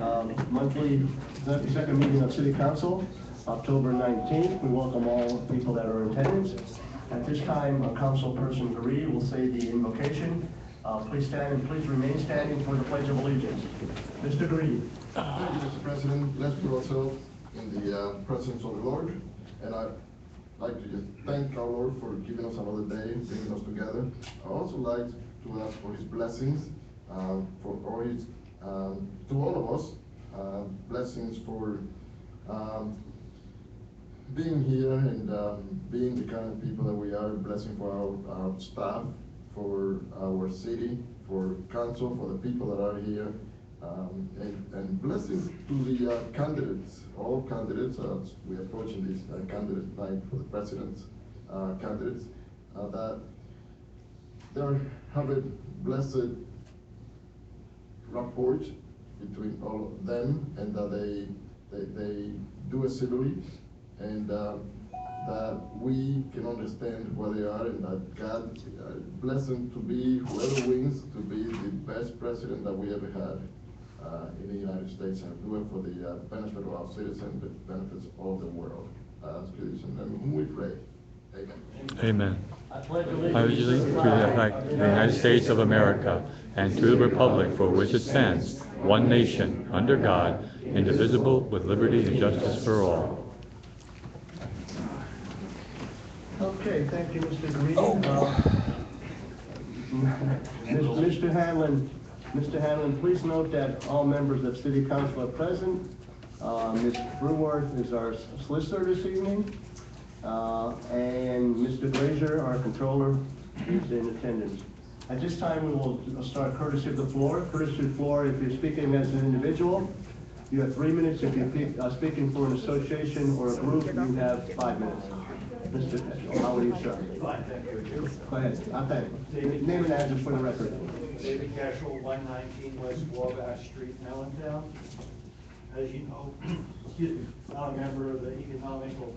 monthly second meeting of City Council, October 19th. We welcome all people that are in attendance. At this time, Councilperson Gary will say the invocation. Please stand and please remain standing for the Pledge of Allegiance. Mr. Gary. Thank you, Mr. President. Let's put ourselves in the presence of the Lord. And I'd like to just thank our Lord for giving us another day, bringing us together. I'd also like to ask for his blessings for all his, to all of us. Blessings for being here and being the kind of people that we are. Blessing for our staff, for our city, for council, for the people that are here. And blessings to the candidates, all candidates, as we are approaching this candidate night for the president's candidates, that they have a blessed rapport between all of them, and that they do it civilly, and that we can understand where they are, and that God bless them to be, whoever wins, to be the best president that we ever had in the United States, and do it for the benefit of our citizens, the benefits of the world. And whom we pray. Amen. I pledge allegiance to the United States of America and to the republic for which it stands, one nation, under God, indivisible, with liberty and justice for all. Okay, thank you, Mr. Green. Mr. Hanlon, please note that all members of City Council are present. Ms. Brewer is our solicitor this evening. And Mr. Glazier, our controller, is in attendance. At this time, we will start courtesy of the floor. Courtesy of the floor, if you're speaking as an individual, you have 3 minutes. If you're speaking for an association or a group, you have 5 minutes. Mr. Cashel, how are you, sir? Fine, thank you. Go ahead. Thank you. Name and address for the record. David Cashel, 119 West Wabash Street, Allentown. As you know, excuse me, I'm a member of the Environmental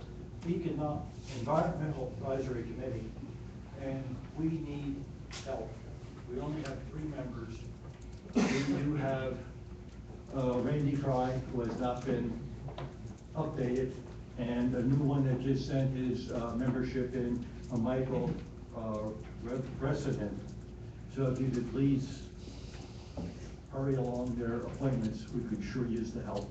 Advisory Committee, and we need help. We only have 3 members. We do have Randy Fry, who has not been updated, and a new one that just sent his membership in, Michael Resident. So if you could please hurry along their appointments, we could sure use the help.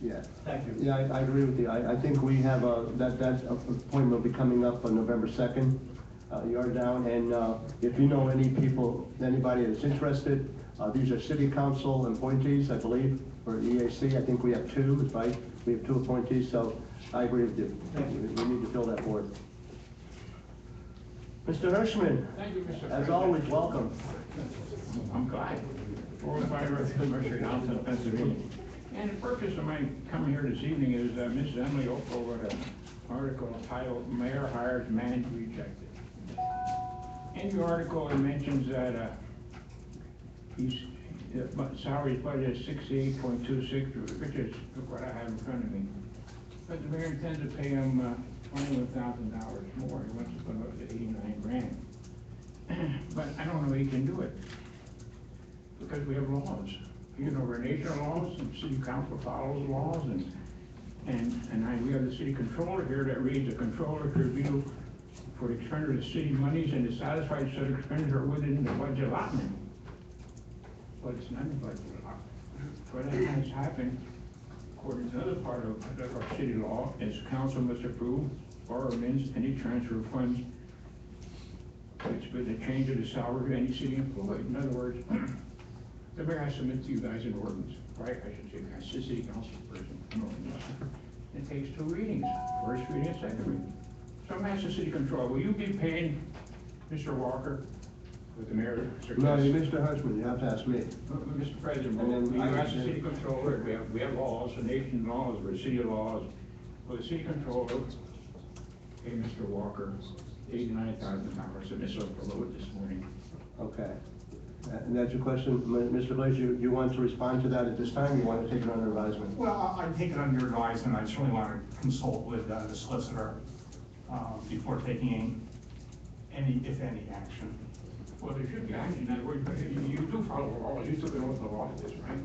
Yeah. Thank you. Yeah, I agree with you. I think we have that appointment will be coming up on November 2nd. You are down, and if you know anybody that's interested, these are City Council appointees, I believe, for EAC. I think we have 2, right? We have 2 appointees, so I agree with you. Thank you. We need to fill that board. Mr. Hirschman. Thank you, Mr. As President. always, welcome. I'm glad. 405 North Cleveland Street, Allentown, Pennsylvania. And the purpose of my coming here this evening is Ms. Emily Opal wrote an article entitled "Mayor Hires Man Rejected." In the article, it mentions that his salary budget is $68.26, which is what I have in front of me. But the mayor intends to pay him $21,000 more. He wants to put him up to $89,000. But I don't know he can do it because we have laws. You know, we're national laws, and city council follows laws, and we have the city controller here that reads the controller's review for the expenditure of the city monies and to satisfy such expenditure within the budget allotment. But it's not a budget allotment. What has happened, according to another part of our city law, is council must approve or amend any transfer of funds which with the change of the salary of any city employee. In other words, the mayor has to submit to you guys an ordinance, right? I should say, as a city council person. It takes 2 readings, first reading and second reading. So I'm asking city control, will you be paying Mr. Walker with the mayor? No, Mr. Hirschman, you have to ask me. Mr. President, And then you I ask the city controller, we have laws, the nation laws, we're city laws. Will the city controller pay Mr. Walker $89,000? And this was below it this morning. Okay. And that's your question, Mr. Blaze, you want to respond to that at this time, or you want to take it under advisement? Well, I take it under advisement. I certainly want to consult with the solicitor before taking any, if any, action. Well, there should be action. You do follow the law. You took an oath of office, right?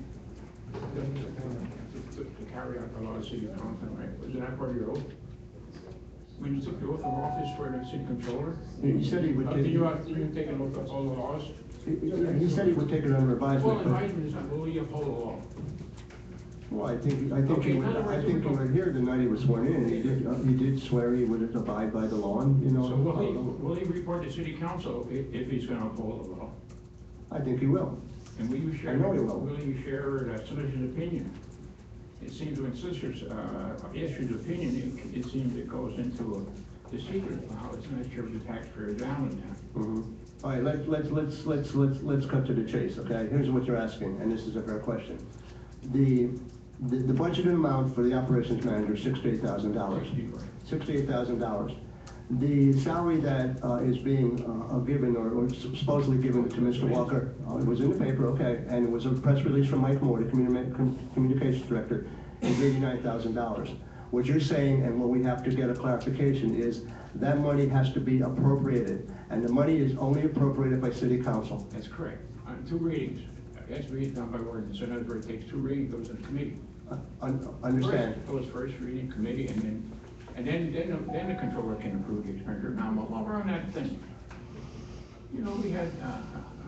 To carry out the law of city council, right? Wasn't that part of your oath? When you took the oath of office for the city controller? He said he would take. Did you take an oath of all the laws? He said he would take it under Well, advisement. advisement is not, will you uphold the law? Well, I think Okay, he in other words, you were here the night he was sworn in, and he did swear he would abide by the law, and, you know. So will he report to city council if he's gonna uphold the law? I think he will. And will you share? I know he will. Will you share solicitor's opinion? It seems when solicitor's issues opinion, it seems it goes into the secret file. It's not sure the taxpayers Allentown. Mm-hmm. All right, let's cut to the chase, okay? Here's what you're asking, and this is a fair question. The budgeted amount for the operations manager, $68,000. $68,000. The salary that is being given or supposedly given to Mr. Walker, it was in the paper, okay, and it was a press release from Mike Moore, the communications director, is $89,000. What you're saying, and what we have to get a clarification, is that money has to be appropriated, and the money is only appropriated by city council. That's correct. On 2 readings. That's reading done by ordinance. In other words, it takes 2 readings, goes to the committee. Understand? Goes first reading, committee, and then the controller can approve the expenditure. Now, while we're on that thing, you know, we had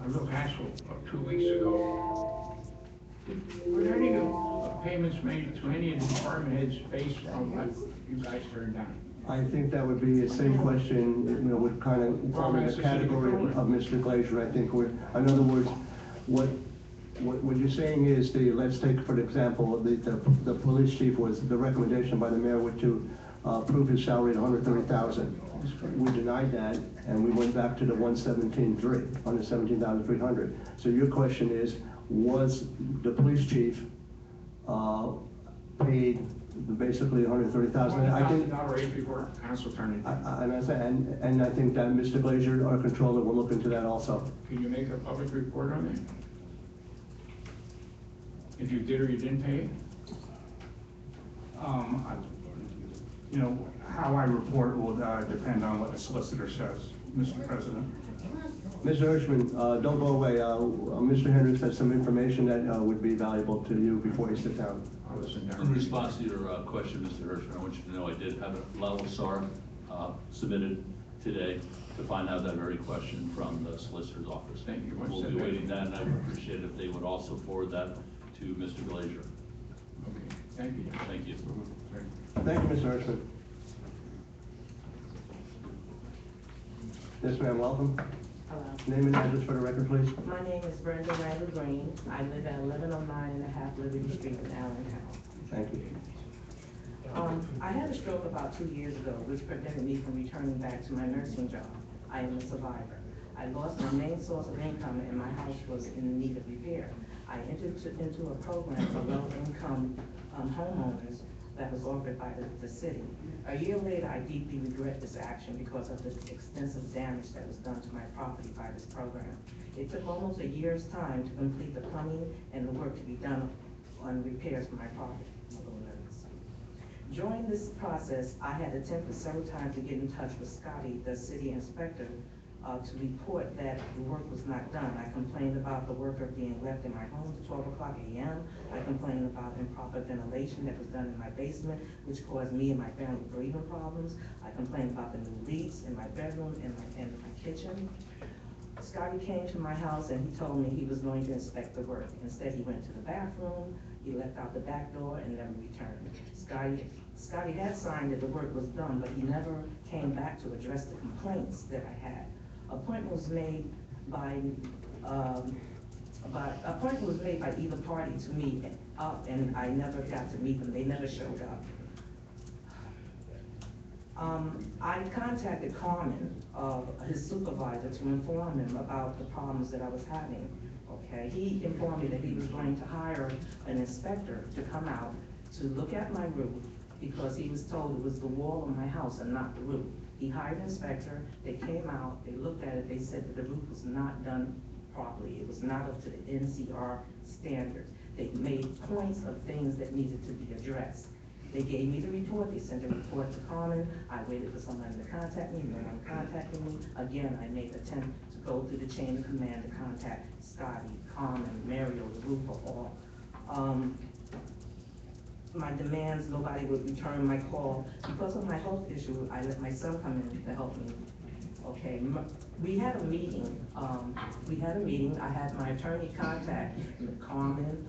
a little hassle 2 weeks ago. Were there any payments made to any of the department heads based on what you guys turned down? I think that would be the same question, you know, would kind of fall in the category of Mr. Glazer. I think in other words, what you're saying is let's take, for example, the police chief was, the recommendation by the mayor was to approve his salary at $130,000. We denied that, and we went back to the 117,300, $117,300. So your question is, was the police chief paid basically $130,000? I think $1,000 raise before council turned it down. and I think that Mr. Glazer, our controller, will look into that also. Can you make a public report on that? If you did or you didn't pay it? You know, how I report will depend on what the solicitor says, Mr. President. Mr. Hirschman, don't go away. Mr. Hendricks has some information that would be valuable to you before you sit down. I'll listen down. In response to your question, Mr. Hirschman, I want you to know I did have a LAWSAR submitted today to find out that very question from the solicitor's office. Thank you. We'll be waiting that, and I would appreciate it if they would also forward that to Mr. Glazer. Okay, thank you. Thank you. Thank you, Mr. Hirschman. Yes, ma'am, welcome. Hello. Name and address for the record, please. My name is Brenda Randall Green. I live at 1109.5 Liberty Street in Allentown. Thank you. I had a stroke about 2 years ago, which prevented me from returning back to my nursing job. I am a survivor. I lost my main source of income and my house was in need of repair. I entered into a program for low-income homeowners that was offered by the city. A year later, I deeply regret this action because of the extensive damage that was done to my property by this program. It took almost a year's time to complete the plumbing and the work to be done on repairs for my property. I'm a little nervous. During this process, I had attempted several times to get in touch with Scotty, the city inspector, to report that the work was not done. I complained about the worker being left in my home at 12 o'clock a.m. I complained about improper ventilation that was done in my basement, which caused me and my family breathing problems. I complained about the new leaks in my bedroom and my kitchen. Scotty came to my house and he told me he was going to inspect the work. Instead, he went to the bathroom, he left out the back door and never returned. Scotty had signed that the work was done, but he never came back to address the complaints that I had. Appointment was made by either party to meet up, and I never got to meet them. They never showed up. I contacted Carmen, his supervisor, to inform him about the problems that I was having. Okay, he informed me that he was going to hire an inspector to come out to look at my roof because he was told it was the wall of my house and not the roof. He hired an inspector, they came out, they looked at it, they said that the roof was not done properly. It was not up to the NCR standards. They made points of things that needed to be addressed. They gave me the report, they sent a report to Carmen. I waited for someone to contact me, no one contacted me. Again, I made an attempt to go through the chain of command to contact Scotty, Carmen, Mario, the roofer, all. My demands, nobody would return my call. Because of my health issue, I let my son come in to help me. Okay, we had a meeting, I had my attorney contact Carmen,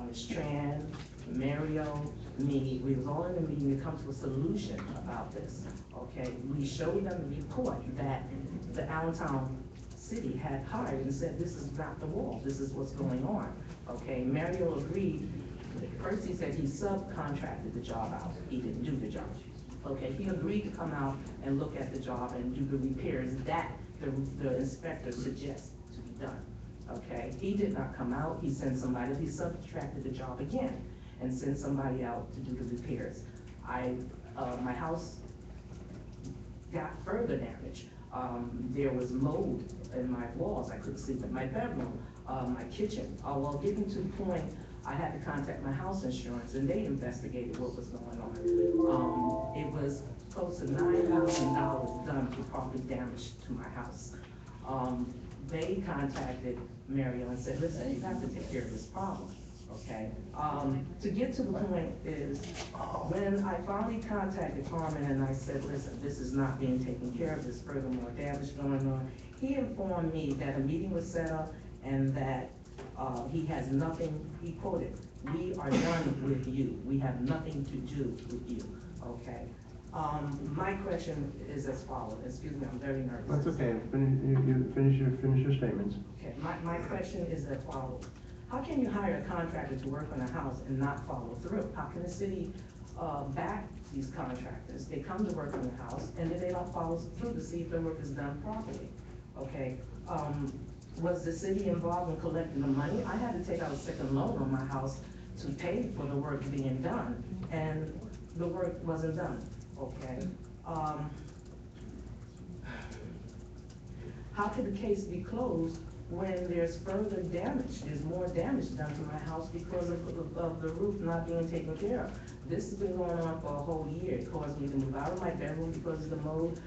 Ms. Tran, Mario, me. We was all in a meeting to come to a solution about this, okay? We showed them the report that the Allentown city had hired and said, this is not the wall, this is what's going on, okay? Mario agreed. First he said he subcontracted the job out, he didn't do the job. Okay, he agreed to come out and look at the job and do the repairs that the inspector suggests to be done. Okay, he did not come out, he sent somebody, he subcontracted the job again and sent somebody out to do the repairs. My house got further damage. There was mold in my walls, I couldn't sleep in my bedroom, my kitchen. Well, getting to the point, I had to contact my house insurance and they investigated what was going on. It was close to $9,000 done for property damage to my house. They contacted Mario and said, listen, you have to take care of this problem, okay? To get to the point is, when I finally contacted Carmen and I said, listen, this is not being taken care of, there's furthermore damage going on, he informed me that a meeting was set up and that he has nothing, he quoted, we are done with you. We have nothing to do with you, okay? My question is as follows. Excuse me, I'm very nervous. That's okay. You finish your statements. Okay, my question is as follows. How can you hire a contractor to work on a house and not follow through? How can the city back these contractors? They come to work on the house and then they don't follow through to see if the work is done properly, okay? Was the city involved in collecting the money? I had to take out a second loan on my house to pay for the work being done, and the work wasn't done, okay? How could the case be closed when there's further damage? There's more damage done to my house because of the roof not being taken care of. This has been going on for a whole year. It caused me to move out of my bedroom because of the mold.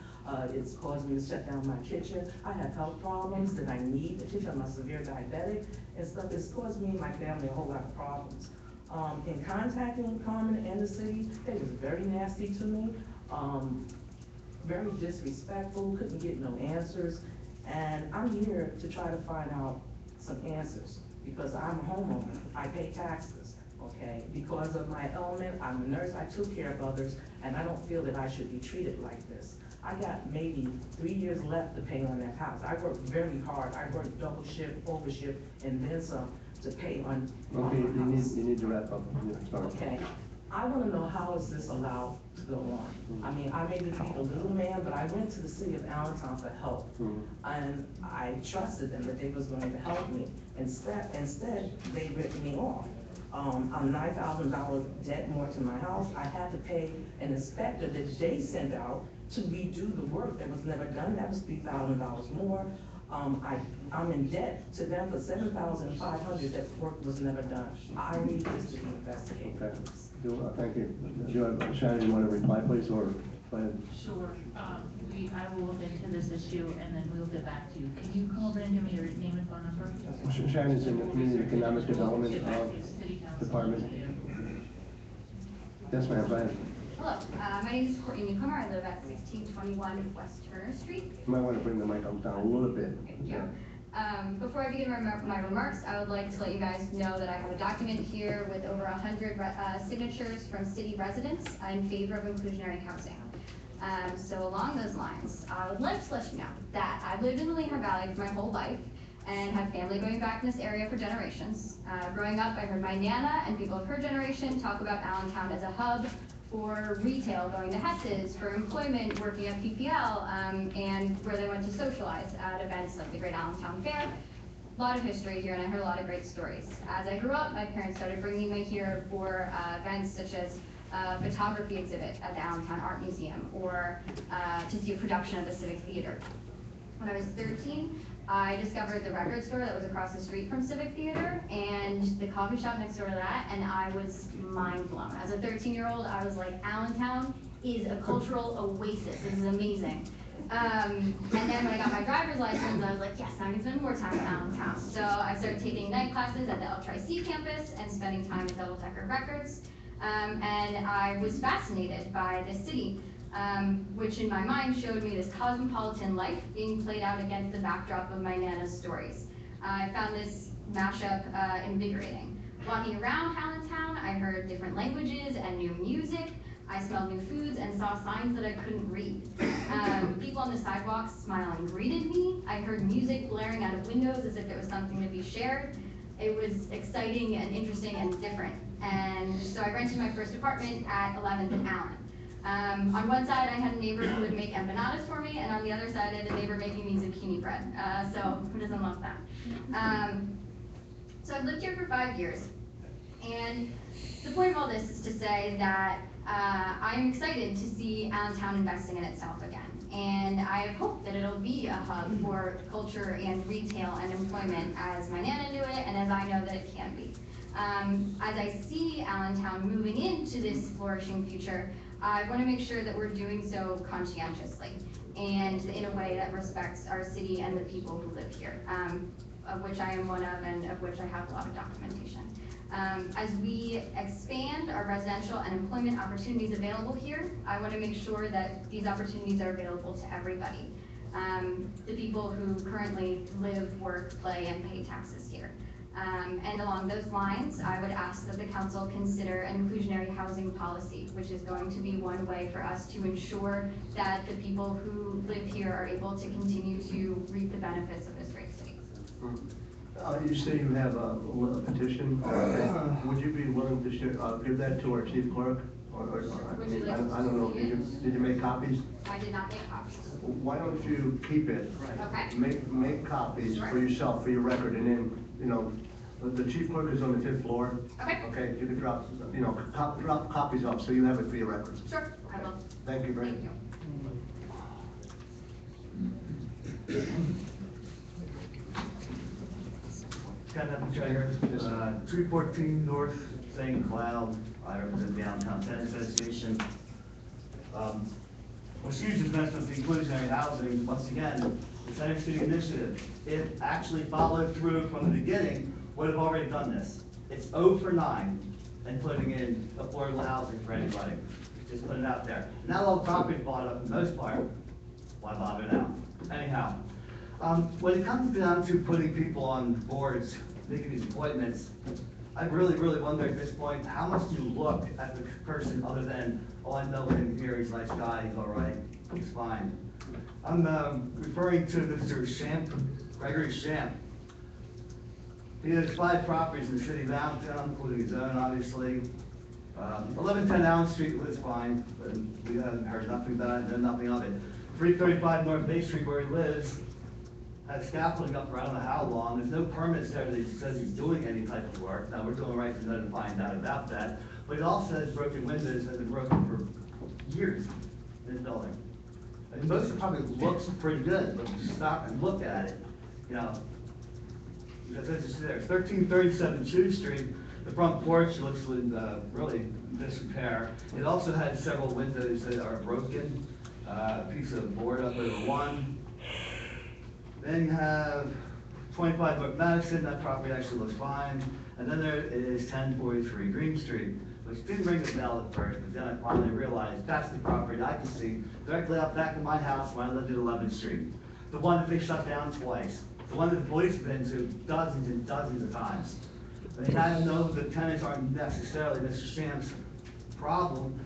It's caused me to shut down my kitchen. I have health problems that I need. The kitchen, I'm a severe diabetic and stuff. It's caused me and my family a whole lot of problems. In contacting Carmen and the city, they was very nasty to me, very disrespectful, couldn't get no answers. And I'm here to try to find out some answers because I'm a homeowner. I pay taxes, okay? Because of my ailment, I'm a nurse, I took care of others, and I don't feel that I should be treated like this. I got maybe 3 years left to pay on that house. I worked very hard. I worked double shift, over shift, and then some to pay on Okay, my house. you need to wrap up. Yeah, sorry. Okay, I wanna know how is this allowed to go on? I mean, I may be a little man, but I went to the city of Allentown for help. And I trusted them that they was going to help me. Instead, they ripped me off. I'm $9,000 debt more to my house. I had to pay an inspector that they sent out to redo the work that was never done. That was $3,000 more. I'm in debt to them for $7,500. That work was never done. I need this to be investigated. Okay. Thank you. Do you have, Shannon, you want to reply, please, or go ahead? Sure. I will look into this issue and then we'll get back to you. Can you come over and give me your name and phone number? Shannon's in the Community Economic Development City Council. Department. Yes, ma'am, go ahead. Hello, my name is Courtney Newcomer. I live at 1621 West Turner Street. You might want to bring the mic up down a little bit. Thank you. Before I begin my remarks, I would like to let you guys know that I have a document here with over 100 signatures from city residents in favor of inclusionary housing. So along those lines, I would like to let you know that I've lived in the Lehigh Valley for my whole life and have family going back in this area for generations. Growing up, I heard my Nana and people of her generation talk about Allentown as a hub for retail, going to Hess's, for employment, working at PPL, and where they went to socialize at events like the Great Allentown Fair. A lot of history here, and I heard a lot of great stories. As I grew up, my parents started bringing me here for events such as a photography exhibit at the Allentown Art Museum, or to see a production of the Civic Theater. When I was 13, I discovered the record store that was across the street from Civic Theater and the coffee shop next door to that, and I was mind blown. As a 13-year-old, I was like, Allentown is a cultural oasis. This is amazing. And then when I got my driver's license, I was like, yes, now I can spend more time in Allentown. So I started taking night classes at the L-Tri-C campus and spending time at Double Decker Records. And I was fascinated by this city, which in my mind showed me this cosmopolitan life being played out against the backdrop of my Nana's stories. I found this mashup invigorating. Walking around Allentown, I heard different languages and new music. I smelled new foods and saw signs that I couldn't read. People on the sidewalks smiling greeted me. I heard music blaring out of windows as if it was something to be shared. It was exciting and interesting and different. And so I rented my first apartment at 11th and Allen. On one side, I had a neighbor who would make empanadas for me, and on the other side, I had a neighbor making me zucchini bread. So who doesn't love that? So I've lived here for 5 years. And the point of all this is to say that I'm excited to see Allentown investing in itself again. And I hope that it'll be a hub for culture and retail and employment as my Nana knew it and as I know that it can be. As I see Allentown moving into this flourishing future, I want to make sure that we're doing so conscientiously and in a way that respects our city and the people who live here, of which I am one of and of which I have a lot of documentation. As we expand our residential and employment opportunities available here, I want to make sure that these opportunities are available to everybody. The people who currently live, work, play, and pay taxes here. And along those lines, I would ask that the council consider an inclusionary housing policy, which is going to be one way for us to ensure that the people who live here are able to continue to reap the benefits of this great city. You say you have a petition. Would you be willing to share, give that to our chief clerk? I mean, I don't know, did you make copies? I did not make copies. Why don't you keep it? Okay. Make copies for yourself, for your record, and then, you know, the chief clerk is on the 5th floor. Okay. Okay, you can drop, you know, drop copies off so you have it for your records. Sure, I will. Thank you very much. Thank you. Ken Eppinger, 314 North St. Cloud. I represent the Allentown Tenant Association. What's huge is mentioned the inclusionary housing. Once again, the Center City Initiative, if actually followed through from the beginning, would have already done this. It's 0 for 9 in putting in affordable housing for anybody. Just put it out there. Not all the property bought up for the most part. Why bother now? Anyhow. When it comes down to putting people on boards, making these appointments, I really wonder at this point, how much do you look at the person other than, oh, I know him here, he's a nice guy, he's all right, he's fine. I'm referring to Mr. Shamp, Gregory Shamp. He has 5 properties in the city of Allentown, including his own, obviously. 1110 Allen Street was fine, but we haven't heard nothing about it, know nothing of it. 335 North Bay Street, where he lives, has scaffolding up for I don't know how long. There's no permits there that he says he's doing any type of work. Now, we're doing the right to know to find out about that. But it also has broken windows that have been broken for years in his building. And most of the property looks pretty good, but if you stop and look at it, you know, because it's just there. 1337 Chew Street, the front porch looks really disrepair. It also had several windows that are broken, a piece of board up over one. Then you have 25 North Madison, that property actually looks fine. And then there is 1043 Green Street, which didn't ring the bell at first, but then I finally realized that's the property I can see directly out back of my house when I lived at 11th Street. The one that they shut down twice. The one that the police have been to dozens and dozens of times. And I know the tenants aren't necessarily Mr. Shamp's problem,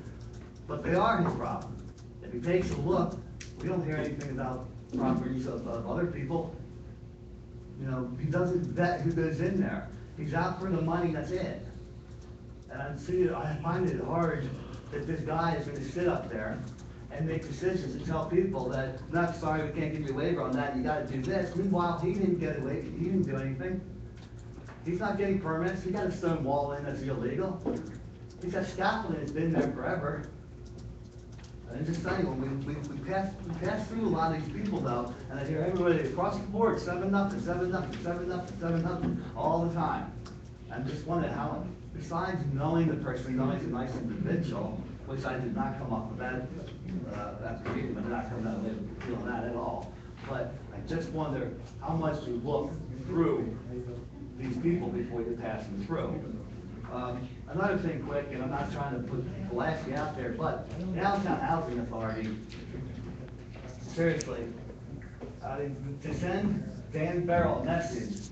but they are his problem. If he takes a look, we don't hear anything about properties of other people. You know, he doesn't vet who goes in there. He's out for the money, that's it. And I find it hard that this guy is gonna sit up there and make decisions and tell people that, not sorry, we can't give you a waiver on that, you gotta do this. Meanwhile, he didn't get a waiver, he didn't do anything. He's not getting permits, he got a stone wall in that's illegal. He's got scaffolding that's been there forever. And just saying, when we pass through a lot of these people though, and I hear everybody across the board, 7-0, 7-0, 7-0, 7-0, all the time. I'm just wondering how, besides knowing the person, knowing he's a nice individual, which I did not come off of that, after reading, but not coming out of it feeling that at all. But I just wonder how much you look through these people before you pass them through. Another thing quick, and I'm not trying to blast you out there, but the Allentown Housing Authority, seriously, to send Dan Barrel a message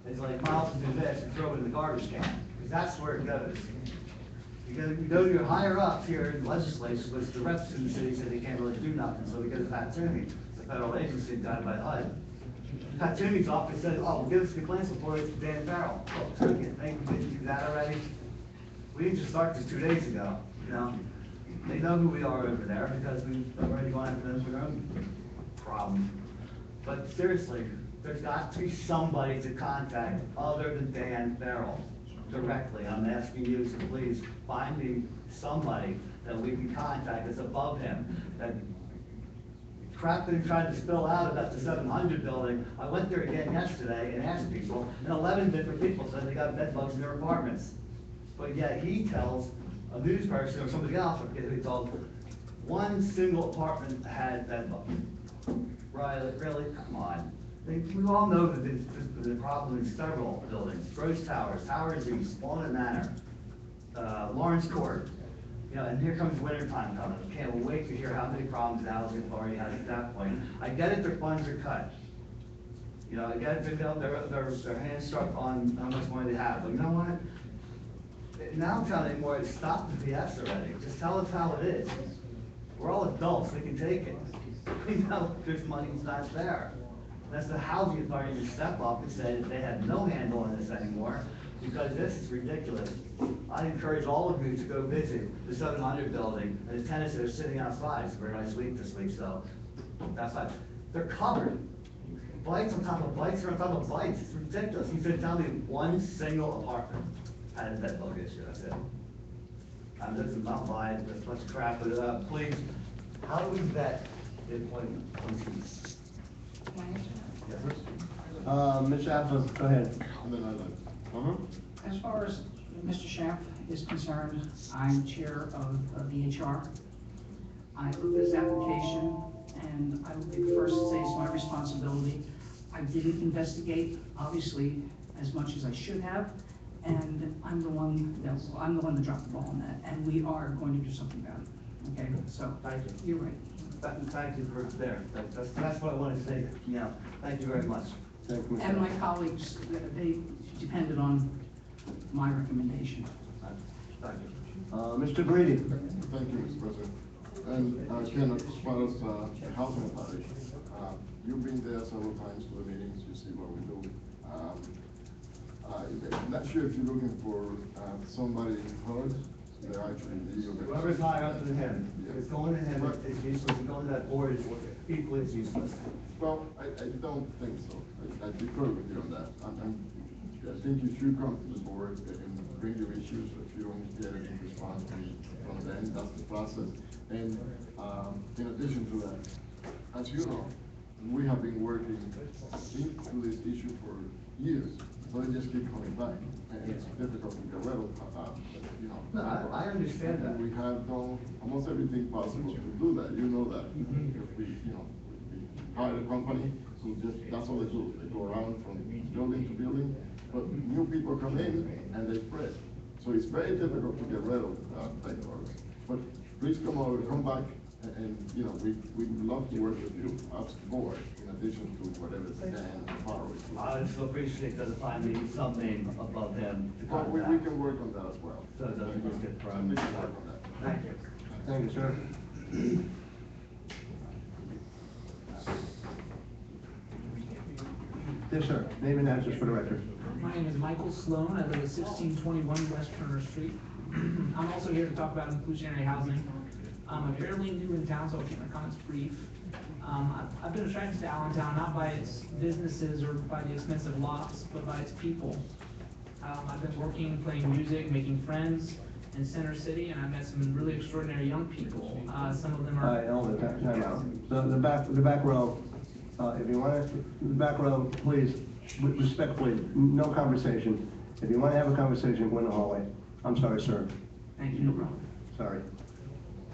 is like Miles to do this and throw it in the garbage can, because that's where it goes. You go to your higher ups here in legislation, which the reps in the city said they can't really do nothing, so we go to Pat Toomey, the federal agency guided by HUD. Pat Toomey's office said, oh, well, give us complaints before it's Dan Barrel. Well, so you think we didn't do that already? We didn't just start this 2 days ago, you know? They know who we are over there because we've already gone after them for their own problem. But seriously, there's got to be somebody to contact other than Dan Barrel directly. I'm asking you to please find me somebody that we can contact that's above him. That crap that he tried to spill out about the 700 building, I went there again yesterday and asked people, and 11 different people said they got bed bugs in their apartments. But yet he tells a news person or somebody else, I forget who he told, one single apartment had bed bugs. Riley, really? Come on. We all know that the problem in several buildings. Gross Towers, Towers East, Walnut Manor, Lawrence Court. You know, and here comes winter time coming. Can't wait to hear how many problems the housing authority has at that point. I get it, their funds are cut. You know, I get it, their hands struck on how much money they have. But you know what? Now I'm telling you more, stop the BS already. Just tell us how it is. We're all adults, we can take it. We know there's money's not there. That's the housing authority to step up and say that they have no handle on this anymore, because this is ridiculous. I encourage all of you to go visit the 700 building, and the tenants that are sitting outside. It's a very nice week this week, so that's why. They're covered. Bites on top of bites are on top of bites. It's ridiculous. He said, tell me one single apartment had a bed bug issue, that's it. I'm just not lying, that's a bunch of crap, but please, how do we vet the employment? Ms. Shaffer, go ahead. As far as Mr. Schaff is concerned, I'm chair of the HR. I looked at his application, and I would first say it's my responsibility. I didn't investigate, obviously, as much as I should have, and I'm the one that dropped the ball on that, and we are going to do something about it. Okay, so Thank you. You're right. Thank you for there. That's what I wanted to say. You know, thank you very much. Thank you, Mr. And my colleagues, they depended on my recommendation. Thank you. Mr. Grady. Thank you, Mr. President. And Ken, as far as the housing authority, you've been there several times to the meetings, you see what we do. I'm not sure if you're looking for somebody heard. They're actually legal. Whoever's higher up than him, if it's going to him, it's useless. If going to that board, it's equally as useless. Well, I don't think so. I differ with you on that. I think you should come to the board and bring your issues. If you don't get any response from them, that's the process. And in addition to that, as you know, we have been working into this issue for years. So they just keep coming back, and it's difficult to get rid of, you know. No, I understand that. And we have done almost everything possible to do that. You know that. If we, you know, we hire a company who just, that's all they do. They go around from building to building, but new people come in and they spread. So it's very difficult to get rid of backdoors. But please come back, and you know, we'd love to work with you as the board, in addition to whatever Dan and Farrell is doing. I just appreciate that if I need something above him to Well, contact. we can work on that as well. So it doesn't just get thrown. We can work on that. Thank you. Thank you, sir. Yes, sir. Name and address for the record. My name is Michael Sloan. I live at 1621 West Turner Street. I'm also here to talk about inclusionary housing. I'm fairly new in town, so I'll keep my comments brief. I've been attracted to Allentown not by its businesses or by the expensive lots, but by its people. I've been working, playing music, making friends in Center City, and I've met some really extraordinary young people. Some of them are... All right, hold it, time out. So the back row, if you want to, the back row, please, respectfully, no conversation. If you want to have a conversation, go in the hallway. I'm sorry, sir. Thank you, no problem. Sorry.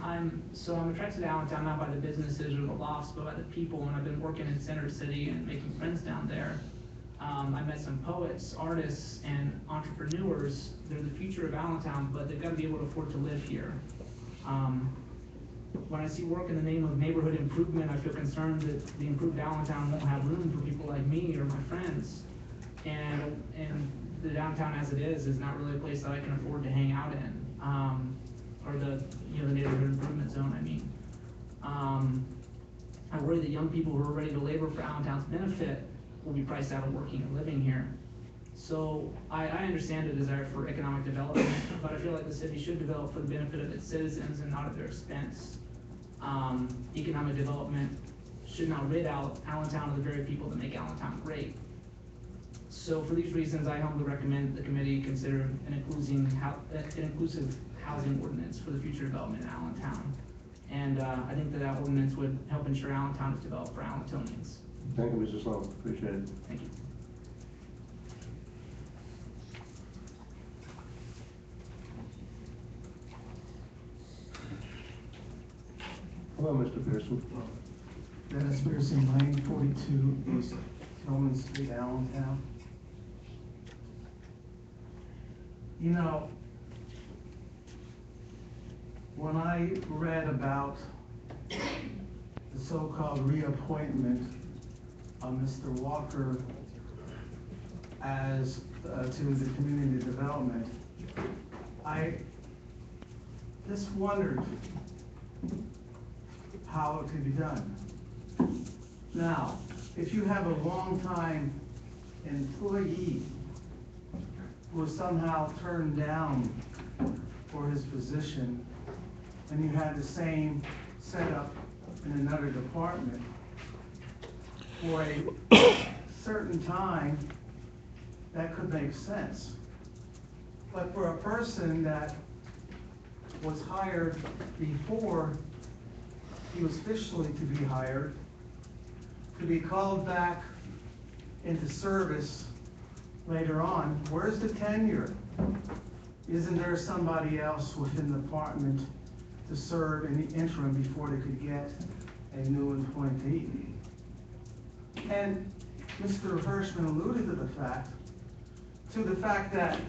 I'm attracted to Allentown not by the businesses or the lofts, but by the people, and I've been working in Center City and making friends down there. I met some poets, artists, and entrepreneurs. They're the future of Allentown, but they've got to be able to afford to live here. When I see work in the name of neighborhood improvement, I feel concerned that the improved Allentown won't have room for people like me or my friends. And the downtown as it is not really a place that I can afford to hang out in, or the neighborhood improvement zone, I mean. I worry that young people who are ready to labor for Allentown's benefit will be priced out of working and living here. So I understand the desire for economic development, but I feel like the city should develop for the benefit of its citizens and not at their expense. Economic development should not rid out Allentown of the very people that make Allentown great. So for these reasons, I humbly recommend the committee consider an inclusive housing ordinance for the future development in Allentown. And I think that ordinance would help ensure Allentown is developed for Allentonians. Thank you, Mr. Sloan. Appreciate it. Thank you. Hello, Mr. Pearson. Dennis Pearson, 942 East Tillman Street, Allentown. You know, when I read about the so-called reappointment of Mr. Walker as to the community development, I just wondered how it could be done. Now, if you have a long-time employee who was somehow turned down for his position, and you had the same setup in another department for a certain time, that could make sense. But for a person that was hired before he was officially to be hired, to be called back into service later on, where's the tenure? Isn't there somebody else within the department to serve in the interim before they could get a new appointee? And Mr. Hirschman alluded to the fact that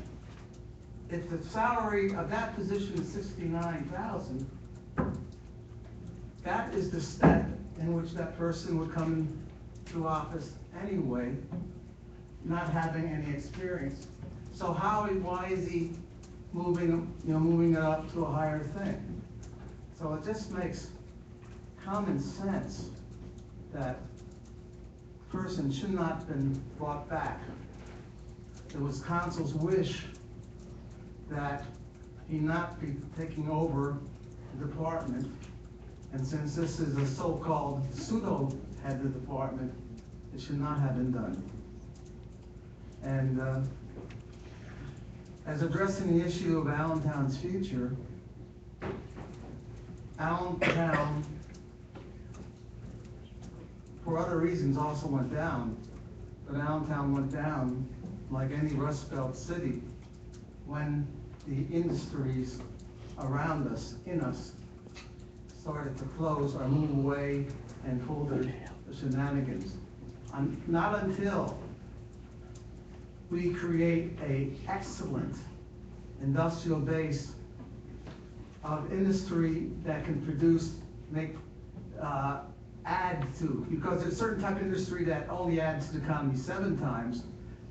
if the salary of that position is $69,000, that is the step in which that person would come to office anyway, not having any experience. So why is he moving it up to a higher thing? So it just makes common sense that person should not have been brought back. It was council's wish that he not be taking over the department. And since this is a so-called pseudo head of the department, it should not have been done. And as addressing the issue of Allentown's future, Allentown, for other reasons, also went down. But Allentown went down like any Rust Belt city when the industries around us, in us, started to close or move away and pull the shenanigans. Not until we create an excellent industrial base of industry that can produce, add to, because there's a certain type of industry that only adds to the economy 7 times.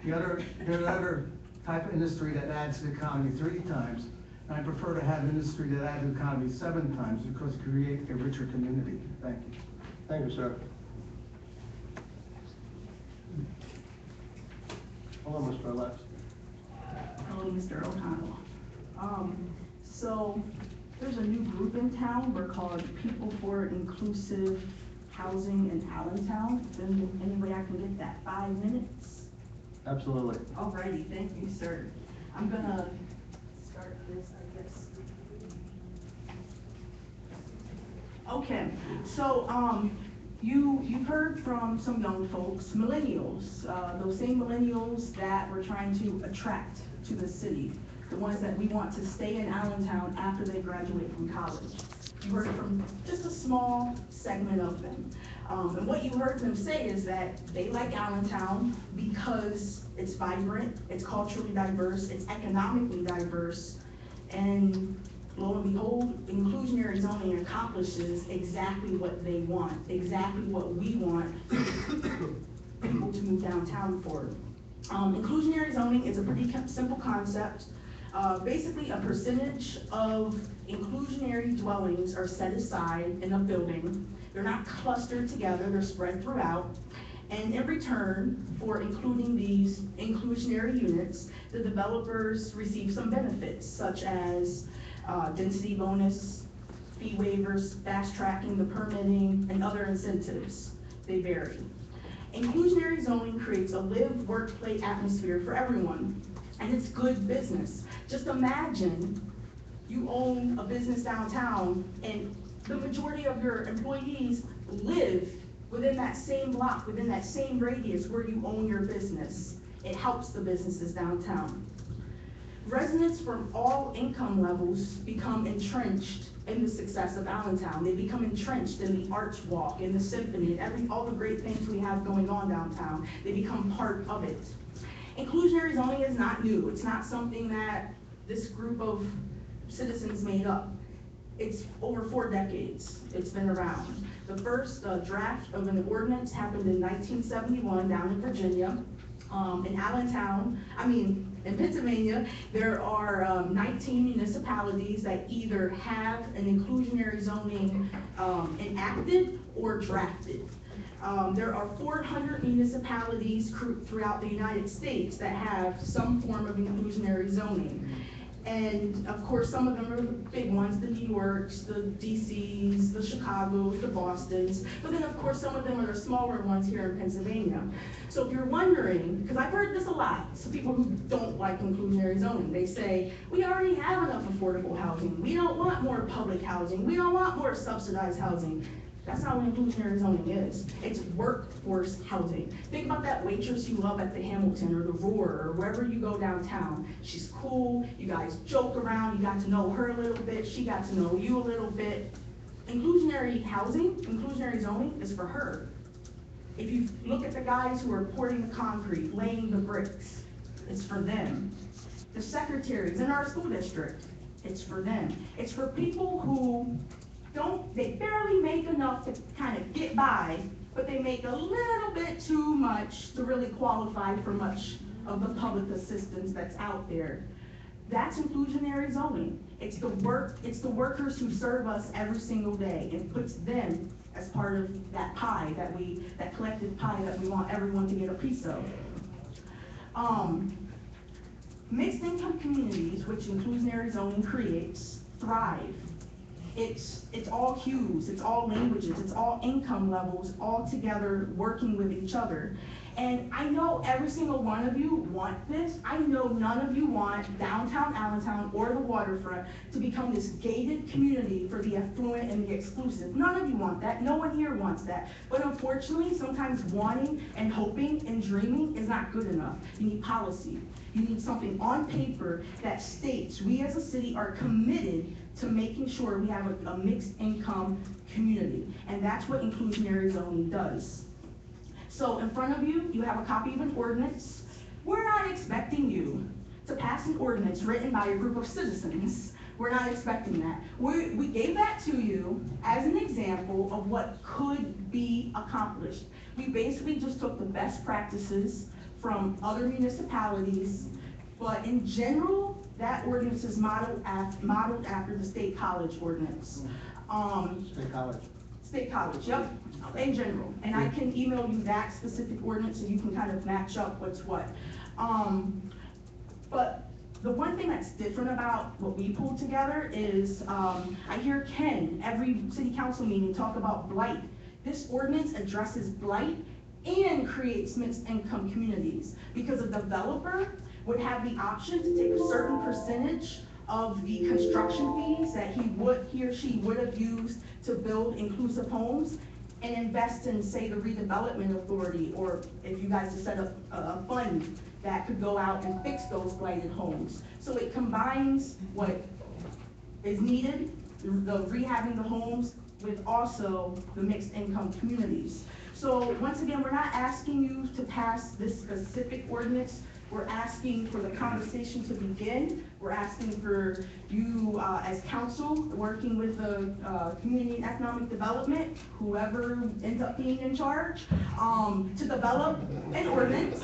There's other type of industry that adds to the economy 3 times. And I prefer to have industry that adds to the economy 7 times because it creates a richer community. Thank you. Thank you, sir. Hello, Mr. Alex. Hello, Mr. O'Connell. So there's a new group in town. We're called People for Inclusive Housing in Allentown. Then any way I can get that 5 minutes? Absolutely. Alrighty, thank you, sir. I'm gonna start this, I guess. Okay, so you've heard from some young folks, millennials, those same millennials that we're trying to attract to the city, the ones that we want to stay in Allentown after they graduate from college. You heard from just a small segment of them. And what you heard them say is that they like Allentown because it's vibrant, it's culturally diverse, it's economically diverse, and lo and behold, inclusionary zoning accomplishes exactly what they want, exactly what we want people to move downtown for. Inclusionary zoning is a pretty simple concept. Basically, a percentage of inclusionary dwellings are set aside in a building. They're not clustered together, they're spread throughout. And in return for including these inclusionary units, the developers receive some benefits, such as density bonus, fee waivers, fast tracking the permitting, and other incentives. They vary. Inclusionary zoning creates a live, work, play atmosphere for everyone, and it's good business. Just imagine you own a business downtown and the majority of your employees live within that same block, within that same radius where you own your business. It helps the businesses downtown. Residents from all income levels become entrenched in the success of Allentown. They become entrenched in the Arch Walk, in the Symphony, and all the great things we have going on downtown. They become part of it. Inclusionary zoning is not new. It's not something that this group of citizens made up. It's over 4 decades it's been around. The first draft of an ordinance happened in 1971 down in Virginia. In Allentown, in Pennsylvania, there are 19 municipalities that either have an inclusionary zoning enacted or drafted. There are 400 municipalities throughout the United States that have some form of inclusionary zoning. And of course, some of them are the big ones, the New Yorks, the DCs, the Chicagos, the Bostons, but then of course, some of them are the smaller ones here in Pennsylvania. So if you're wondering, because I've heard this a lot, so people who don't like inclusionary zoning, they say, we already have enough affordable housing. We don't want more public housing. We don't want more subsidized housing. That's not what inclusionary zoning is. It's workforce housing. Think about that waitress you love at the Hamilton or the Roar or wherever you go downtown. She's cool, you guys joke around, you got to know her a little bit, she got to know you a little bit. Inclusionary housing, inclusionary zoning is for her. If you look at the guys who are pouring the concrete, laying the bricks, it's for them. The secretaries in our school district, it's for them. It's for people who they barely make enough to kind of get by, but they make a little bit too much to really qualify for much of the public assistance that's out there. That's inclusionary zoning. It's the workers who serve us every single day and puts them as part of that pie, that collective pie that we want everyone to get a piece of. Mixed income communities, which inclusionary zoning creates, thrive. It's all hues, it's all languages, it's all income levels, all together working with each other. And I know every single one of you want this. I know none of you want downtown Allentown or the waterfront to become this gated community for the affluent and the exclusive. None of you want that. No one here wants that. But unfortunately, sometimes wanting and hoping and dreaming is not good enough. You need policy. You need something on paper that states we as a city are committed to making sure we have a mixed income community. And that's what inclusionary zoning does. So in front of you, you have a copy of an ordinance. We're not expecting you to pass an ordinance written by a group of citizens. We're not expecting that. We gave that to you as an example of what could be accomplished. We basically just took the best practices from other municipalities, but in general, that ordinance is modeled after the State College ordinance. State College. State College, yep, in general. And I can email you that specific ordinance so you can kind of match up what's what. But the one thing that's different about what we pulled together is I hear Ken every city council meeting talk about blight. This ordinance addresses blight and creates mixed income communities because a developer would have the option to take a certain percentage of the construction fees that he or she would have used to build inclusive homes and invest in, say, the redevelopment authority, or if you guys have set up a fund that could go out and fix those blighted homes. So it combines what is needed the rehabbing the homes with also the mixed income communities. So once again, we're not asking you to pass this specific ordinance. We're asking for the conversation to begin. We're asking for you, as council, working with the Community and Economic Development, whoever ends up being in charge, to develop an ordinance.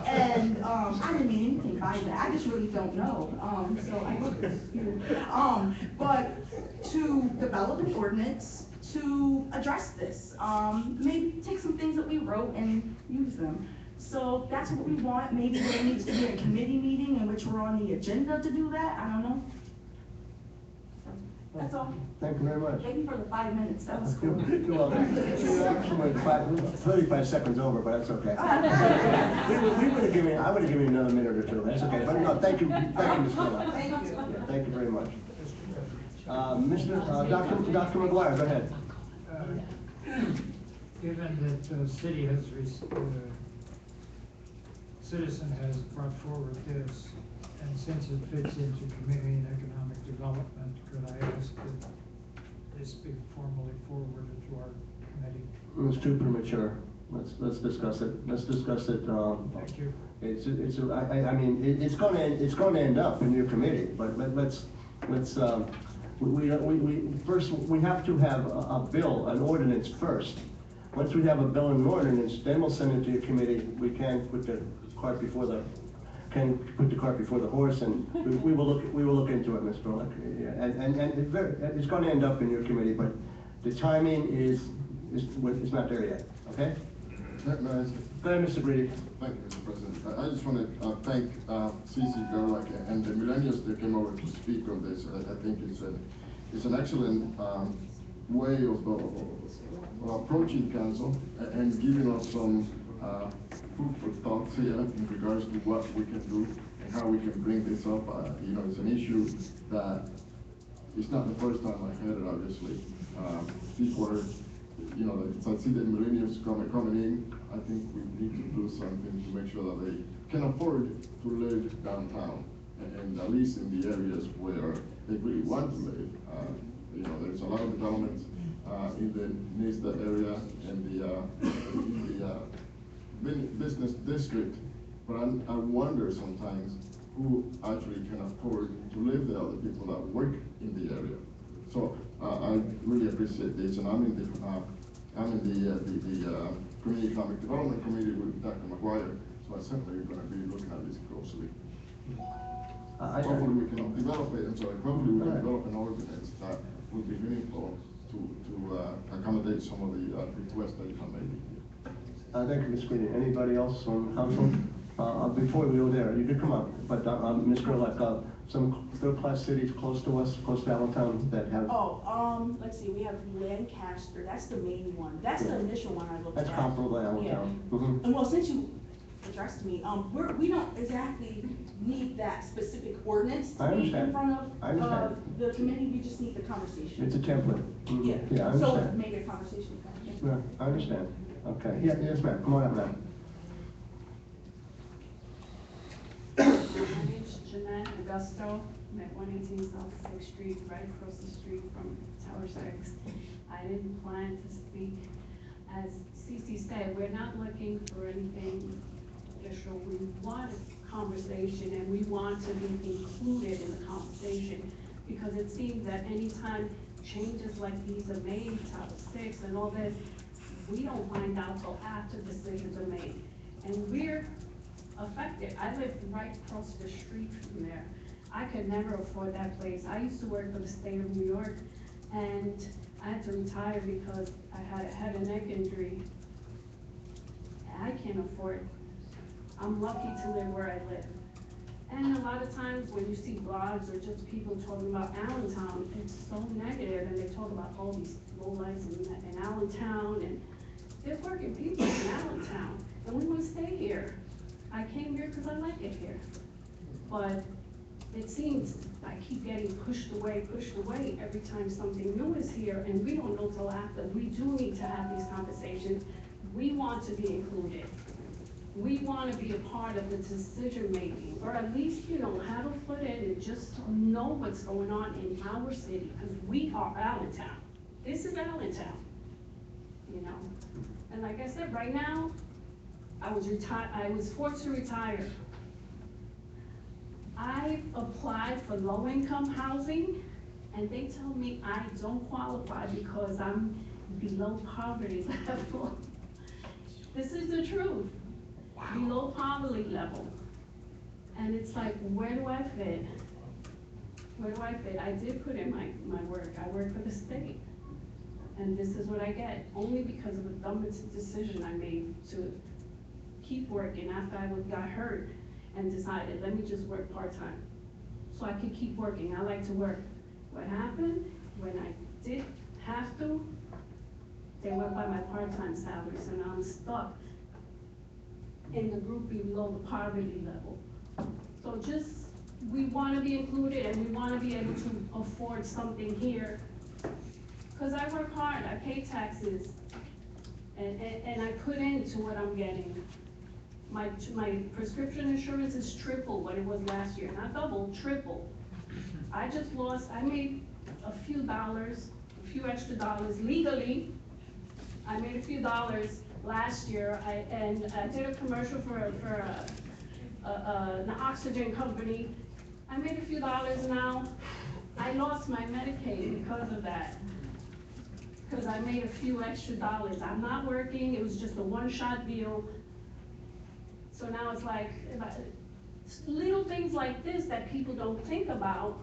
And I didn't mean anything by that. I just really don't know. So I hope it's you. But to develop an ordinance to address this. Maybe take some things that we wrote and use them. So that's what we want. Maybe there needs to be a committee meeting in which we're on the agenda to do that. I don't know. That's all. Thank you very much. Thank you for the 5 minutes. That was cool. You're welcome. You're actually 35 seconds over, but that's okay. We would have given, I would have given you another minute or two. That's okay. But no, thank you, Ms. Miller. Thank you. Yeah, thank you very much. Dr. McGuire, go ahead. Given that the city has, citizen has brought forward this, and since it fits into community and economic development, could I ask that this be formally forwarded to our committee? It's too premature. Let's discuss it. Let's discuss it. Thank you. I mean, it's going to end up in your committee, but let's first we have to have a bill, an ordinance first. Once we have a bill and an ordinance, then we'll send it to your committee. We can't put the cart before the horse, and we will look into it, Ms. Bullock. And it's going to end up in your committee, but the timing is not there yet. Okay. May I ask? Go ahead, Mr. Brady. Thank you, Mr. President. I just want to thank Cece Gerlach and the millennials that came over to speak on this. I think it's an excellent way of approaching council and giving us some food for thoughts here in regards to what we can do and how we can bring this up. You know, it's an issue that it's not the first time I heard it, obviously. People are, you know, I see the millennials coming in. I think we need to do something to make sure that they can afford to live downtown, and at least in the areas where they really want to live. You know, there's a lot of developments in the NISDA area and the business district, but I wonder sometimes who actually can afford to live there, the people that work in the area. So I really appreciate this, and I'm in the Community Economic Development Committee with Dr. McGuire, so I certainly going to be looking at this closely. Hopefully we can develop an ordinance that will be meaningful to accommodate some of the requests that you have made here. Thank you, Ms. Green. Anybody else on council? Before we go there, you could come up, but Ms. Gerlach, some third-class cities close to us, close to Allentown, that have. Let's see, we have Lancaster, that's the main one. That's the initial one I looked at. That's comparable to Allentown. Yeah. Mm-hmm. And well, since you addressed me, we don't exactly need that specific ordinance to be in front of the committee, we just need the conversation. It's a template. Mm-hmm. Yeah, I understand. so make a conversation. Yeah, I understand. Okay, yeah, yes, ma'am, come on up, ma'am. My name's Jeanette Augusto. I'm at 118 South 6th Street, right across the street from Tower 6. I didn't plan to speak. As Cece said, we're not looking for anything official. We want a conversation, and we want to be included in the conversation, because it seems that anytime changes like these are made, Tower 6 and all this, we don't find out till after decisions are made. And we're affected. I live right across the street from there. I could never afford that place. I used to work for the state of New York, and I had to retire because I had a head and neck injury. I can't afford it. I'm lucky to live where I live. And a lot of times when you see blogs or just people talking about Allentown, it's so negative, and they talk about all these lowlights in Allentown, and there's working people in Allentown, and we want to stay here. I came here because I like it here. But it seems I keep getting pushed away every time something new is here, and we don't know till after. We do need to have these conversations. We want to be included. We want to be a part of the decision making, or at least, have a foot in and just to know what's going on in our city, because we are Allentown. This is Allentown, you know? And like I said, right now, I was forced to retire. I applied for low-income housing, and they tell me I don't qualify because I'm below poverty level. This is the truth. Wow. Below poverty level. And it's like, where do I fit? Where do I fit? I did put in my work. I work for the state. And this is what I get, only because of a dumb decision I made to keep working after I got hurt and decided, let me just work part-time so I could keep working. I like to work. What happened? When I did have to, they went by my part-time salary, so now I'm stuck in the group below the poverty level. So just, we want to be included and we want to be able to afford something here. Because I work hard, I pay taxes, and I put into what I'm getting. My prescription insurance is triple what it was last year, not double, triple. I made a few dollars, a few extra dollars legally. I made a few dollars last year, and I did a commercial for an oxygen company. I made a few dollars now. I lost my Medicaid because of that. Because I made a few extra dollars. I'm not working, it was just a one-shot deal. So now it's like, little things like this that people don't think about,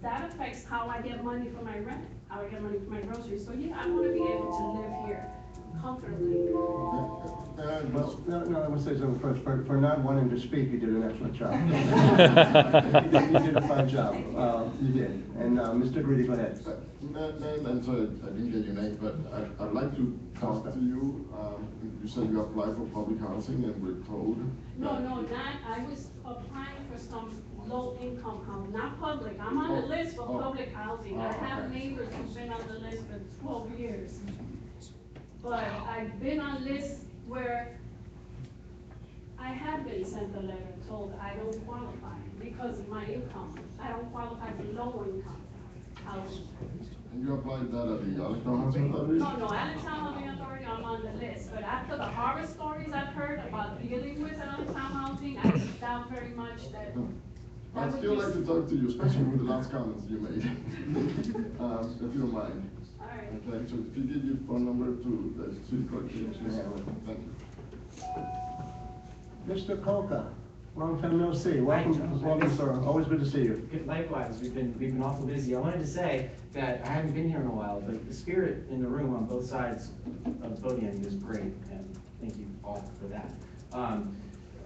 that affects how I get money for my rent, how I get money for my groceries. So yeah, I want to be able to live here comfortably. Well, no, I want to say something first. For not wanting to speak, you did an excellent job. You did a fine job. You did. And Mr. Greedy, go ahead. I'm sorry, I didn't get your name, but I'd like to talk to you. You said you applied for public housing and we're told. No, I was applying for some low-income housing, not public. I'm on the list for public housing. I have neighbors who've been on the list for 12 years. But I've been on lists where I have been sent a letter told I don't qualify because of my income. I don't qualify for low-income housing. And you applied that at the Allentown Housing Authority? No, Allentown Housing Authority, I'm on the list. But after the horror stories I've heard about dealing with Allentown Housing, I doubt very much that. I'd still like to talk to you, especially with the last comments you made, if you don't mind. All right. Okay, so if you give your phone number to the city clerk, please. Thank you. Mr. Kolka, long time no see. Welcome, sir. Always good to see you. Likewise, we've been awful busy. I wanted to say that I haven't been here in a while, but the spirit in the room on both sides of the podium is great, and thank you all for that.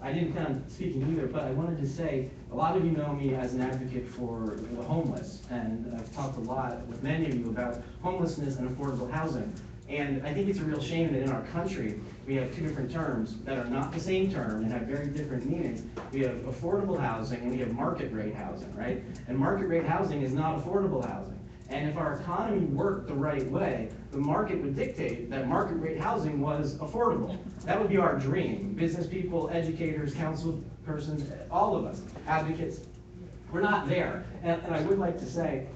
I didn't plan on speaking either, but I wanted to say, a lot of you know me as an advocate for the homeless, and I've talked a lot with many of you about homelessness and affordable housing. And I think it's a real shame that in our country, we have two different terms that are not the same term and have very different meanings. We have affordable housing and we have market rate housing, right? And market rate housing is not affordable housing. And if our economy worked the right way, the market would dictate that market rate housing was affordable. That would be our dream. Business people, educators, council persons, all of us, advocates, we're not there. And I would like to say,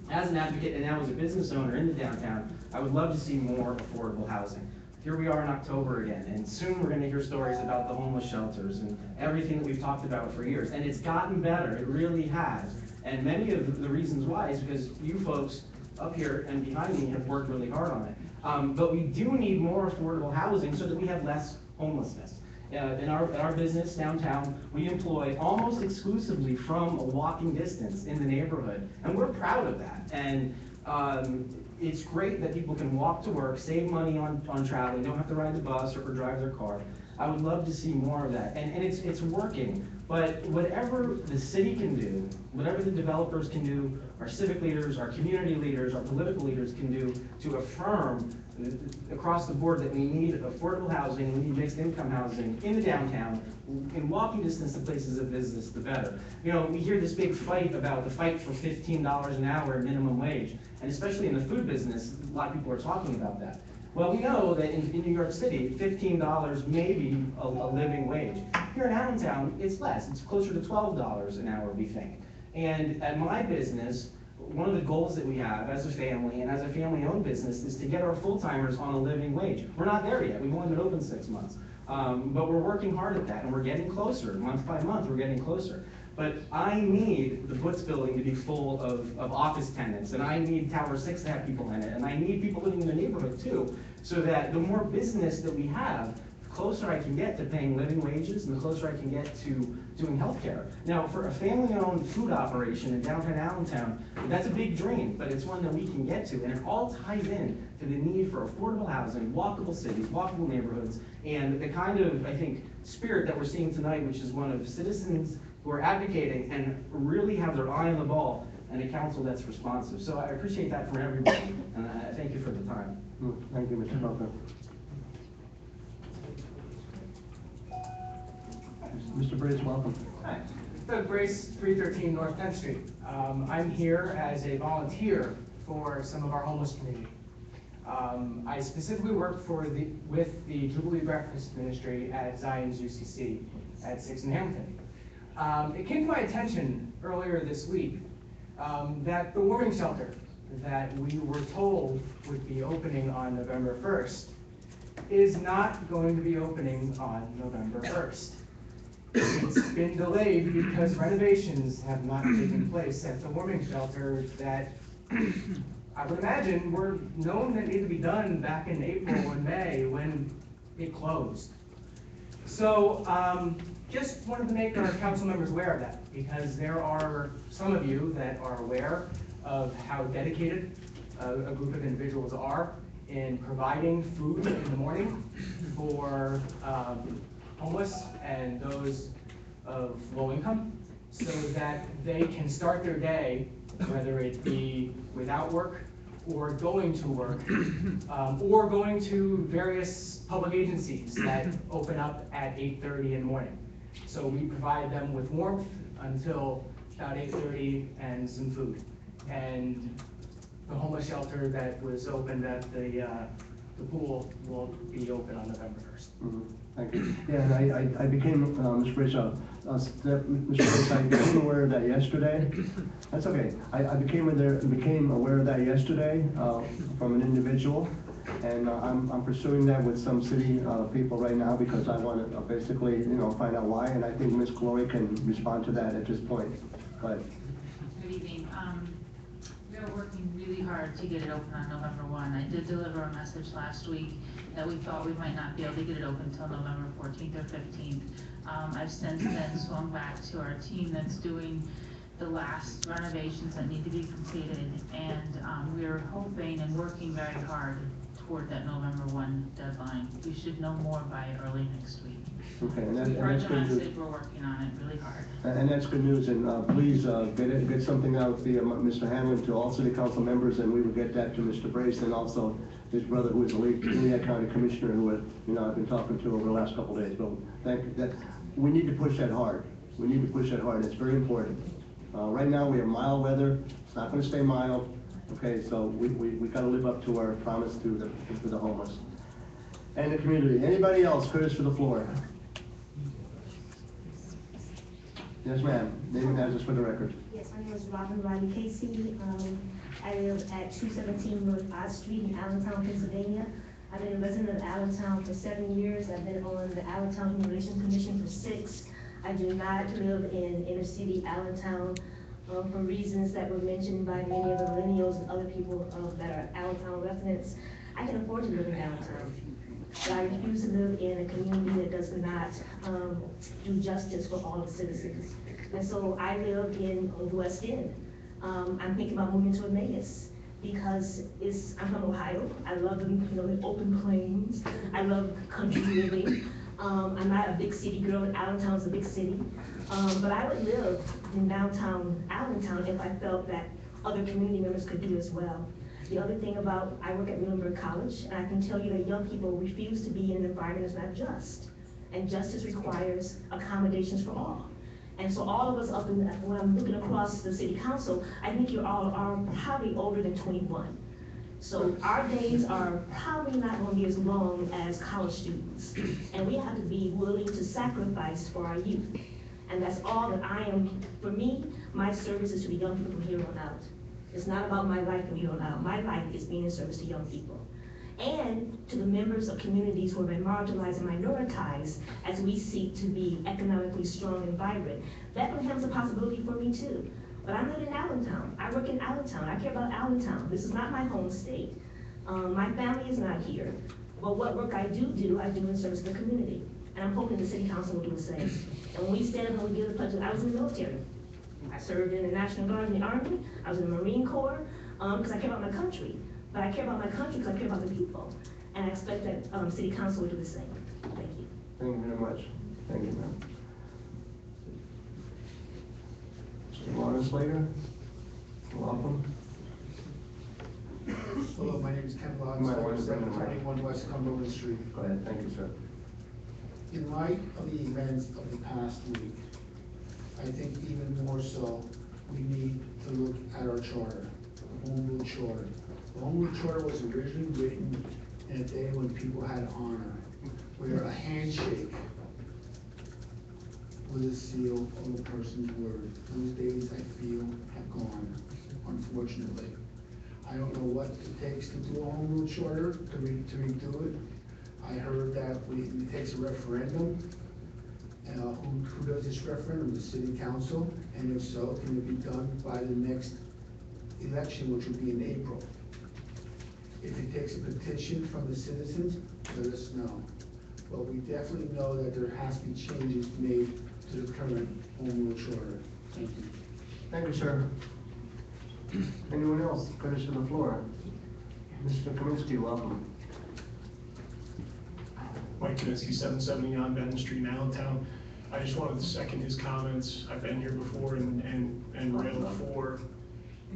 as an advocate and now as a business owner in the downtown, I would love to see more affordable housing. Here we are in October again, and soon we're going to hear stories about the homeless shelters and everything that we've talked about for years. And it's gotten better, it really has. And many of the reasons why is because you folks up here and behind me have worked really hard on it. But we do need more affordable housing so that we have less homelessness. In our business downtown, we employ almost exclusively from a walking distance in the neighborhood, and we're proud of that. And it's great that people can walk to work, save money on traveling, don't have to ride the bus or drive their car. I would love to see more of that, and it's working. But whatever the city can do, whatever the developers can do, our civic leaders, our community leaders, our political leaders can do to affirm across the board that we need affordable housing, we need mixed income housing in the downtown, in walking distance to places of business, the better. You know, we hear this big fight about the fight for $15 an hour minimum wage, and especially in the food business, a lot of people are talking about that. Well, we know that in New York City, $15 may be a living wage. Here in Allentown, it's less. It's closer to $12 an hour, we think. And at my business, one of the goals that we have as a family and as a family-owned business is to get our full-timers on a living wage. We're not there yet. We've only been open 6 months. But we're working hard at that, and we're getting closer. Month by month, we're getting closer. But I need the Butts building to be full of office tenants, and I need Tower 6 to have people in it, and I need people living in the neighborhood too, so that the more business that we have, the closer I can get to paying living wages, and the closer I can get to doing healthcare. Now, for a family-owned food operation in downtown Allentown, that's a big dream, but it's one that we can get to, and it all ties in to the need for affordable housing, walkable cities, walkable neighborhoods, and the kind of, I think, spirit that we're seeing tonight, which is one of citizens who are advocating and really have their eye on the ball, and a council that's responsive. So I appreciate that from everybody, and I thank you for the time. Thank you, Mr. Butler. Mr. Brace, welcome. Hi, Doug Brace, 313 North 10th Street. I'm here as a volunteer for some of our homeless community. I specifically work with the Jubilee Breakfast Ministry at Zion's UCC at 6 in Hamilton. It came to my attention earlier this week that the warming shelter that we were told would be opening on November 1st is not going to be opening on November 1st. It's been delayed because renovations have not taken place at the warming shelter that I would imagine were known that needed to be done back in April and May when it closed. So just wanted to make our council members aware of that, because there are some of you that are aware of how dedicated a group of individuals are in providing food in the morning for homeless and those of low income, so that they can start their day, whether it be without work or going to work, or going to various public agencies that open up at 8:30 in the morning. So we provide them with warmth until about 8:30 and some food. And the homeless shelter that was opened at the pool will be open on November 1st. Thank you. Yeah, and I became, Mr. Brace, I became aware of that yesterday. That's okay. I became aware of that yesterday from an individual, and I'm pursuing that with some city people right now, because I want to basically, find out why, and I think Ms. Chloe can respond to that at this point. But Good evening. We are working really hard to get it open on November 1. I did deliver a message last week that we thought we might not be able to get it open until November 14th or 15th. I've since then swung back to our team that's doing the last renovations that need to be completed, and we're hoping and working very hard toward that November 1 deadline. We should know more by early next week. okay, and We've that's good news. we're working on it really hard. And that's good news, and please get something out via Mr. Hanlon to all city council members, and we will get that to Mr. Brace, and also his brother, who is the Lehigh County Commissioner, who I've been talking to over the last couple of days. But we need to push that hard. We need to push that hard. It's very important. Right now we have mild weather. It's not going to stay mild. Okay, so we got to live up to our promise to the homeless and the community. Anybody else? Curtis for the floor. Yes, ma'am. Name and address for the record. Yes, my name is Robin Riley Casey. I live at 217 North Odd Street in Allentown, Pennsylvania. I've been a resident of Allentown for 7 years. I've been on the Allentown Human Relations Commission for 6. I do not live in inner city Allentown for reasons that were mentioned by many of the millennials and other people that are Allentown residents. I can afford to live in Allentown, but I refuse to live in a community that does not do justice for all the citizens. And so I live in the West End. I'm thinking about moving to Emmaus because I'm from Ohio. I love the open plains. I love country living. I'm not a big city girl. Allentown's a big city. But I would live in downtown Allentown if I felt that other community members could do as well. The other thing about, I work at Muhlenberg College, and I can tell you that young people refuse to be in an environment that's not just. And justice requires accommodations for all. And so all of us when I'm looking across the city council, I think you all are probably older than 21. So our days are probably not going to be as long as college students. And we have to be willing to sacrifice for our youth. And that's all that I am, for me, my service is to the young people from here on out. It's not about my life from here on out. My life is being in service to young people. And to the members of communities who have been marginalized and minoritized as we seek to be economically strong and vibrant. Bethlehem's a possibility for me too. But I'm not in Allentown. I work in Allentown. I care about Allentown. This is not my home state. My family is not here. But what work I do in service to the community. And I'm hoping the city council will do the same. And when we stand up and we give the pledge, I was in the military. I served in the National Guard and the Army. I was in the Marine Corps because I care about my country. But I care about my country because I care about the people. And I expect that city council will do the same. Thank you. Thank you very much. Thank you, ma'am. Mr. Lawrence Slater, welcome. Hello, my name is Ken You might want to bring the mic. 721 West Cumberland Street. Go ahead, thank you, sir. In light of the events of the past week, I think even more so, we need to look at our charter, the Home Rule Charter. The Home Rule Charter was originally written in a day when people had honor, where a handshake was a seal of a person's word. Those days, I feel, have gone, unfortunately. I don't know what it takes to do a Home Rule Charter, to redo it. I heard that it takes a referendum. Who does this referendum? The city council, and if so, can it be done by the next election, which will be in April? If it takes a petition from the citizens, let us know. But we definitely know that there has to be changes made to the current Home Rule Charter. Thank you. Thank you, sir. Anyone else? Courtesy of the floor. Mr. Kaminsky, welcome. Mike Kaminsky, 770 on Benton Street in Allentown. I just wanted to second his comments. I've been here before and railed for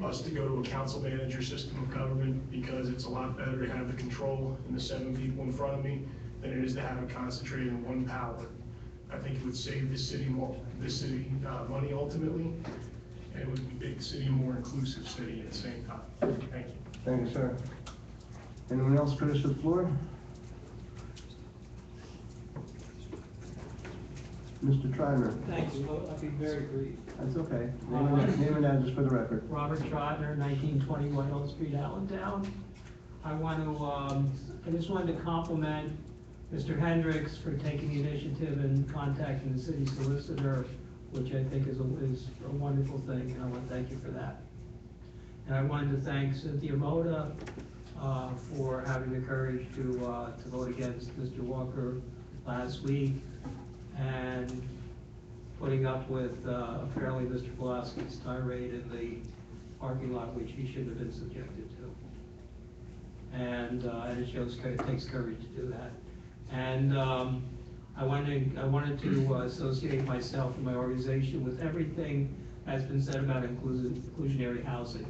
us to go to a council manager system of government because it's a lot better to have the control in the 7 people in front of me than it is to have it concentrated in one power. I think it would save the city money ultimately, and it would make the city a more inclusive city at the same time. Thank you. Thank you, sir. Anyone else, courtesy of the floor? Mr. Trimer. Thank you. I'll be very brief. That's okay. Name and address for the record. Robert Trotner, 1921 Old Street, Allentown. I just wanted to compliment Mr. Hendricks for taking the initiative and contacting the city solicitor, which I think is a wonderful thing, and I want to thank you for that. And I wanted to thank Cynthia Moda for having the courage to vote against Mr. Walker last week, and putting up with apparently Mr. Pulaski's tirade in the parking lot, which he shouldn't have been subjected to. And it takes courage to do that. And I wanted to associate myself and my organization with everything that's been said about inclusionary housing.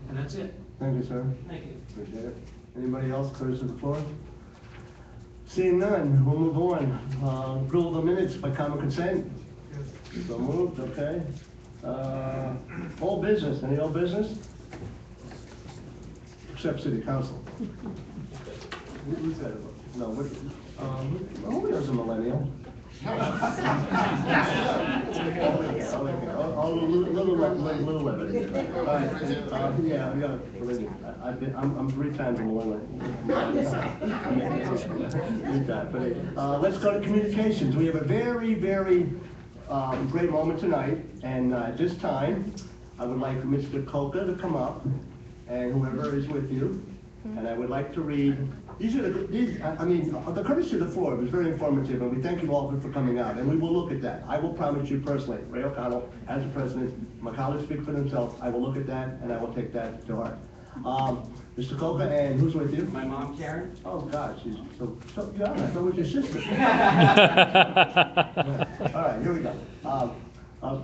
And that's it. Thank you, sir. Thank you. Appreciate it. Anybody else, courtesy of the floor? Seeing none, we'll move on. Approval of the minutes by common consent. So moved, okay. Old business, any old business? Except city council. Who's that? No, who is a millennial? A little limited. All right, yeah, I'm 3 times a millennial. Let's go to communications. We have a very, very great moment tonight, and at this time, I would like Mr. Coca to come up, and whoever is with you, and I would like to read. The courtesy of the floor was very informative, and we thank you all for coming out, and we will look at that. I will promise you personally, Ray O'Connell, as the president, my colleagues speak for themselves, I will look at that, and I will take that to heart. Mr. Coca, and who's with you? My mom, Karen. Oh, God, she's so young, I thought it was your sister. All right, here we go.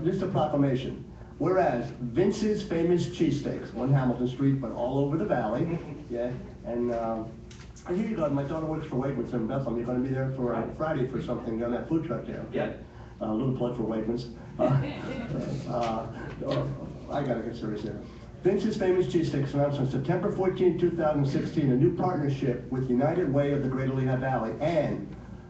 This is a proclamation. Whereas Vince's Famous Cheesesteaks on Hamilton Street, but all over the valley, yeah, and here you go, my daughter works for Wegmans in Bethlehem. You're going to be there for Friday for something on that food truck there. Yeah. A little plug for Wegmans. I got to get serious here. Vince's Famous Cheesesteaks announced on September 14, 2016, a new partnership with United Way of the Greater Lehigh Valley and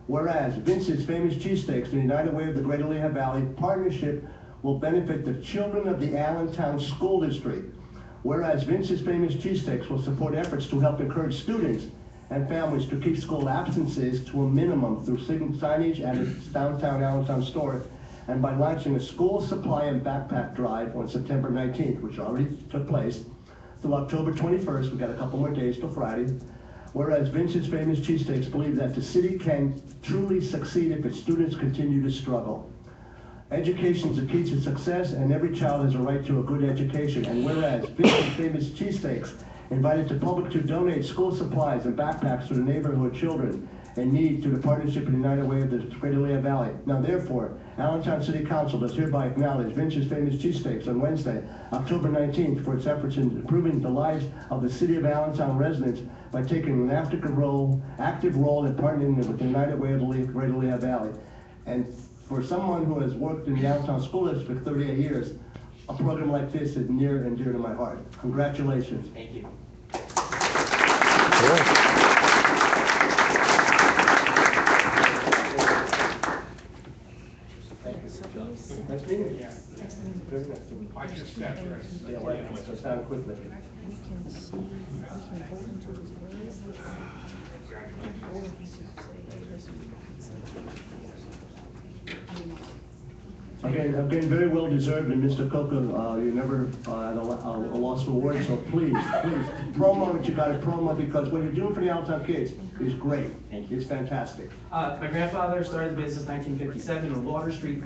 Whereas Vince's Famous Cheesesteaks, the United Way of the Greater Lehigh Valley partnership will benefit the children of the Allentown School District. Whereas Vince's Famous Cheesesteaks will support efforts to help encourage students and families to keep school absences to a minimum through signage at its downtown Allentown store and by launching a school supply and backpack drive on September 19th, which already took place, through October 21st. We've got a couple more days till Friday. Whereas Vince's Famous Cheesesteaks believe that the city can truly succeed if its students continue to struggle. Education is the key to success, and every child has a right to a good education. And whereas Vince's Famous Cheesesteaks invited the public to donate school supplies and backpacks to the neighborhood children in need to the partnership of the United Way of the Greater Lehigh Valley. Now therefore, Allentown City Council does hereby acknowledge Vince's Famous Cheesesteaks on Wednesday, October 19th for its efforts in improving the lives of the city of Allentown residents by taking an active role in partnering with the United Way of the Greater Lehigh Valley. And for someone who has worked in the Allentown School District for 38 years, a program like this is near and dear to my heart. Congratulations. Thank you. Nice meeting you. Watch your steps, Rick. Yeah, wait, let's down quickly. Again, very well deserved, and Mr. Coca, you never had a loss for words, so please, promo what you got to promo, because what you're doing for the Allentown kids is great. Thank you. It's fantastic. My grandfather started the business in 1957 on Water Street.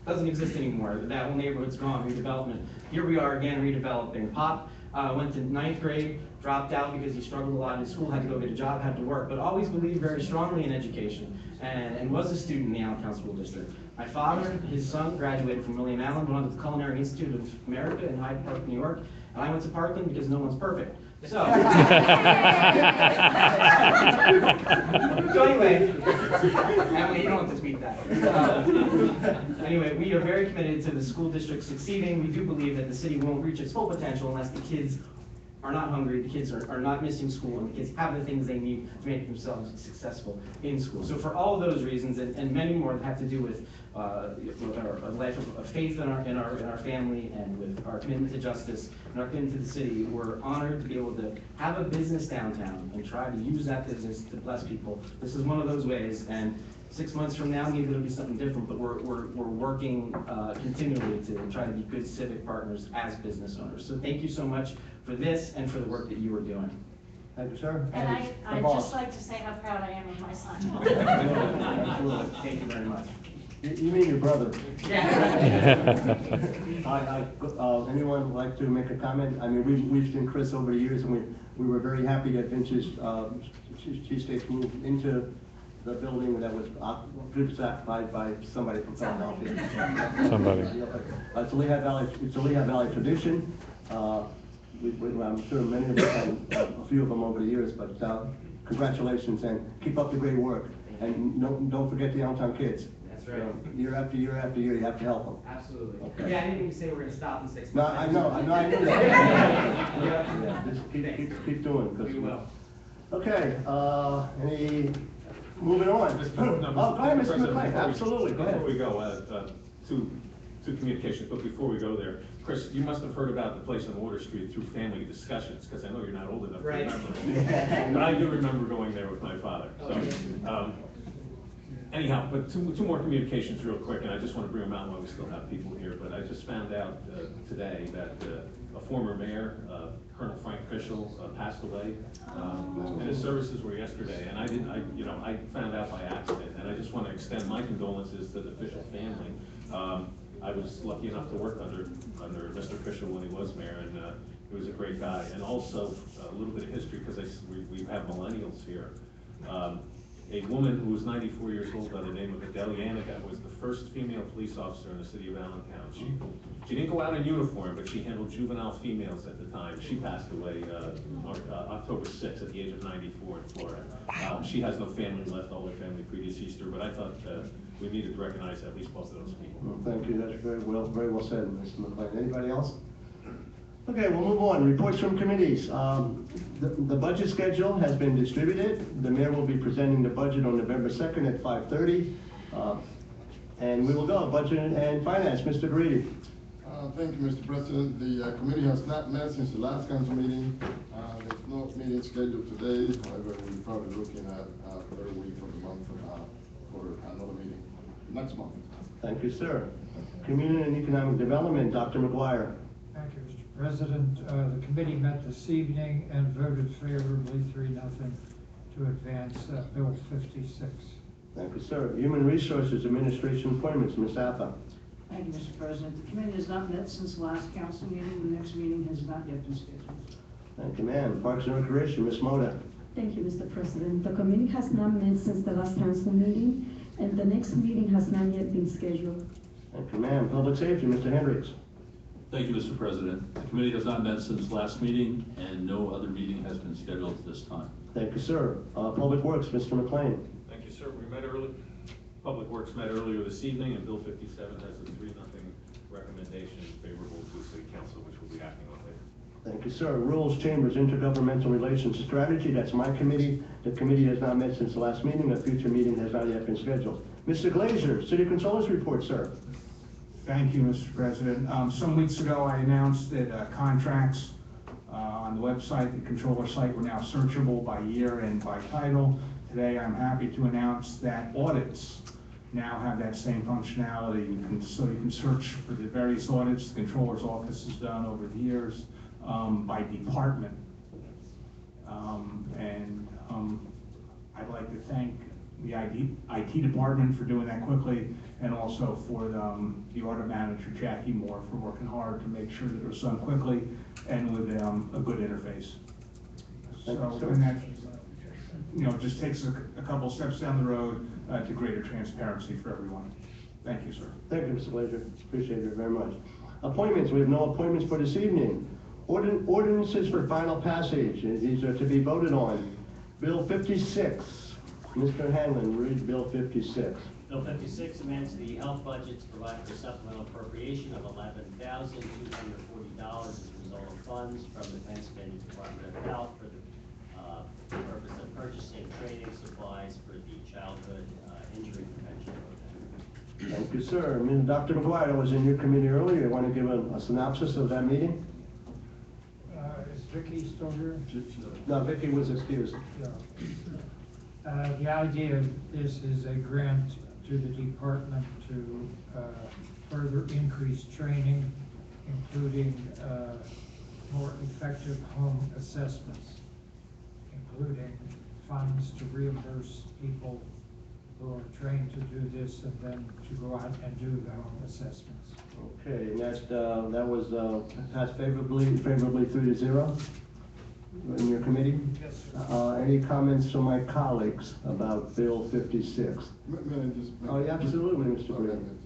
Doesn't exist anymore. That whole neighborhood's gone, redevelopment. Here we are again, redeveloping. Pop went to 9th grade, dropped out because he struggled a lot in school, had to go get a job, had to work, but always believed very strongly in education and was a student in the Allentown School District. My father, his son, graduated from William Allen, went on to the Culinary Institute of America in Hyde Park, New York, and I went to Parkland because no one's perfect. So anyway, Emily, you don't have to tweet that. Anyway, we are very committed to the school district succeeding. We do believe that the city won't reach its full potential unless the kids are not hungry, the kids are not missing school, and the kids have the things they need to make themselves successful in school. So for all of those reasons, and many more that have to do with our life of faith in our family, and with our commitment to justice and our commitment to the city, we're honored to be able to have a business downtown and try to use that business to bless people. This is one of those ways, and 6 months from now, maybe it'll be something different, but we're working continually to try to be good civic partners as business owners. So thank you so much for this and for the work that you are doing. Thank you, sir. And I'd just like to say how proud I am of my son. Absolutely. Thank you very much. You mean your brother? Yeah. Anyone would like to make a comment? I mean, we've seen Chris over the years, and we were very happy that Vince's Cheesesteaks moved into the building that was occupied by somebody from Philadelphia. Somebody. It's a Lehigh Valley tradition. I'm sure many of us had a few of them over the years, but congratulations, and keep up the great work. And don't forget the Allentown kids. That's right. Year after year after year, you have to help them. Absolutely. Okay. Yeah, I didn't even say we're going to stop in 6 months. No, I know that. Yeah, just keep doing it. We will. Okay, moving on. Go ahead, Mr. McClain, absolutely, go ahead. Before we go, two communications, but before we go there, Chris, you must have heard about the place on Water Street through family discussions, because I know you're not old enough to Right. remember. But I do remember going there with my father. So, anyhow, but two more communications real quick, and I just want to bring them out while we still have people here. But I just found out today that a former mayor, Colonel Frank Fischel, passed away, and his services were yesterday. And I found out by accident, and I just want to extend my condolences to the Fischel family. I was lucky enough to work under Mr. Fischel when he was mayor, and he was a great guy. And also a little bit of history, because we have millennials here. A woman who was 94 years old by the name of Adele Yanniga was the first female police officer in the city of Allentown. She didn't go out in uniform, but she handled juvenile females at the time. She passed away October 6th at the age of 94 in Florida. She has no family left, all her family previous Easter, but I thought we needed to recognize at least both of those people. Well, thank you, that's very well said, Mr. McClain. Anybody else? Okay, we'll move on. Reports from committees. The budget schedule has been distributed. The mayor will be presenting the budget on November 2nd at 5:30. And we will go. Budget and Finance, Mr. Grady. Thank you, Mr. President. The committee has not met since the last council meeting. There's no meeting scheduled today. However, we're probably looking at third week of the month for another meeting next month. Thank you, sir. Community and Economic Development, Dr. McGuire. Thank you, Mr. President. The committee met this evening and voted favorably 3-0 to advance Bill 56. Thank you, sir. Human Resources Administration Appointments, Ms. Appa. Thank you, Mr. President. The committee has not met since the last council meeting. The next meeting has not yet been scheduled. Thank you, ma'am. Parks and Recreation, Ms. Moda. Thank you, Mr. President. The committee has not met since the last council meeting, and the next meeting has not yet been scheduled. Thank you, ma'am. Public Safety, Mr. Hendricks. Thank you, Mr. President. The committee has not met since last meeting, and no other meeting has been scheduled at this time. Thank you, sir. Public Works, Mr. McLean. Thank you, sir. We met early. Public Works met earlier this evening, and Bill 57 has a 3-0 recommendation favorable to the City Council, which we'll be acting on later. Thank you, sir. Rules, Chambers, Intergovernmental Relations Strategy, that's my committee. The committee has not met since the last meeting. A future meeting has not yet been scheduled. Mr. Glazer, City Controller's Report, sir. Thank you, Mr. President. Some weeks ago, I announced that contracts on the website, the controller site, were now searchable by year and by title. Today, I'm happy to announce that audits now have that same functionality. So you can search for the various audits the controller's office has done over the years by department. I'd like to thank the IT department for doing that quickly, and also for the audit manager, Jackie Moore, for working hard to make sure that it was done quickly and with a good interface. And that, just takes a couple steps down the road to greater transparency for everyone. Thank you, sir. Thank you, Mr. Glazer. Appreciate it very much. Appointments, we have no appointments for this evening. Ordinances for final passage, these are to be voted on. Bill 56, Mr. Hanlon, read Bill 56. Bill 56 amends the health budget to provide for supplemental appropriation of $11,240 as a result of funds from the Pennsylvania Department of Health for the purpose of purchasing training supplies for the childhood injury prevention program. Thank you, sir. Dr. McGuire, I was in your committee earlier. You want to give a synopsis of that meeting? Is Vicky still here? No, Vicky was excused. Yeah. The idea of this is a grant to the department to further increase training, including more effective home assessments, including funds to reimburse people who are trained to do this and then to go out and do the home assessments. Okay, and that was passed favorably 3-0 in your committee? Yes, sir. Any comments from my colleagues about Bill 56? May I just Oh, yeah, absolutely, Mr. Green.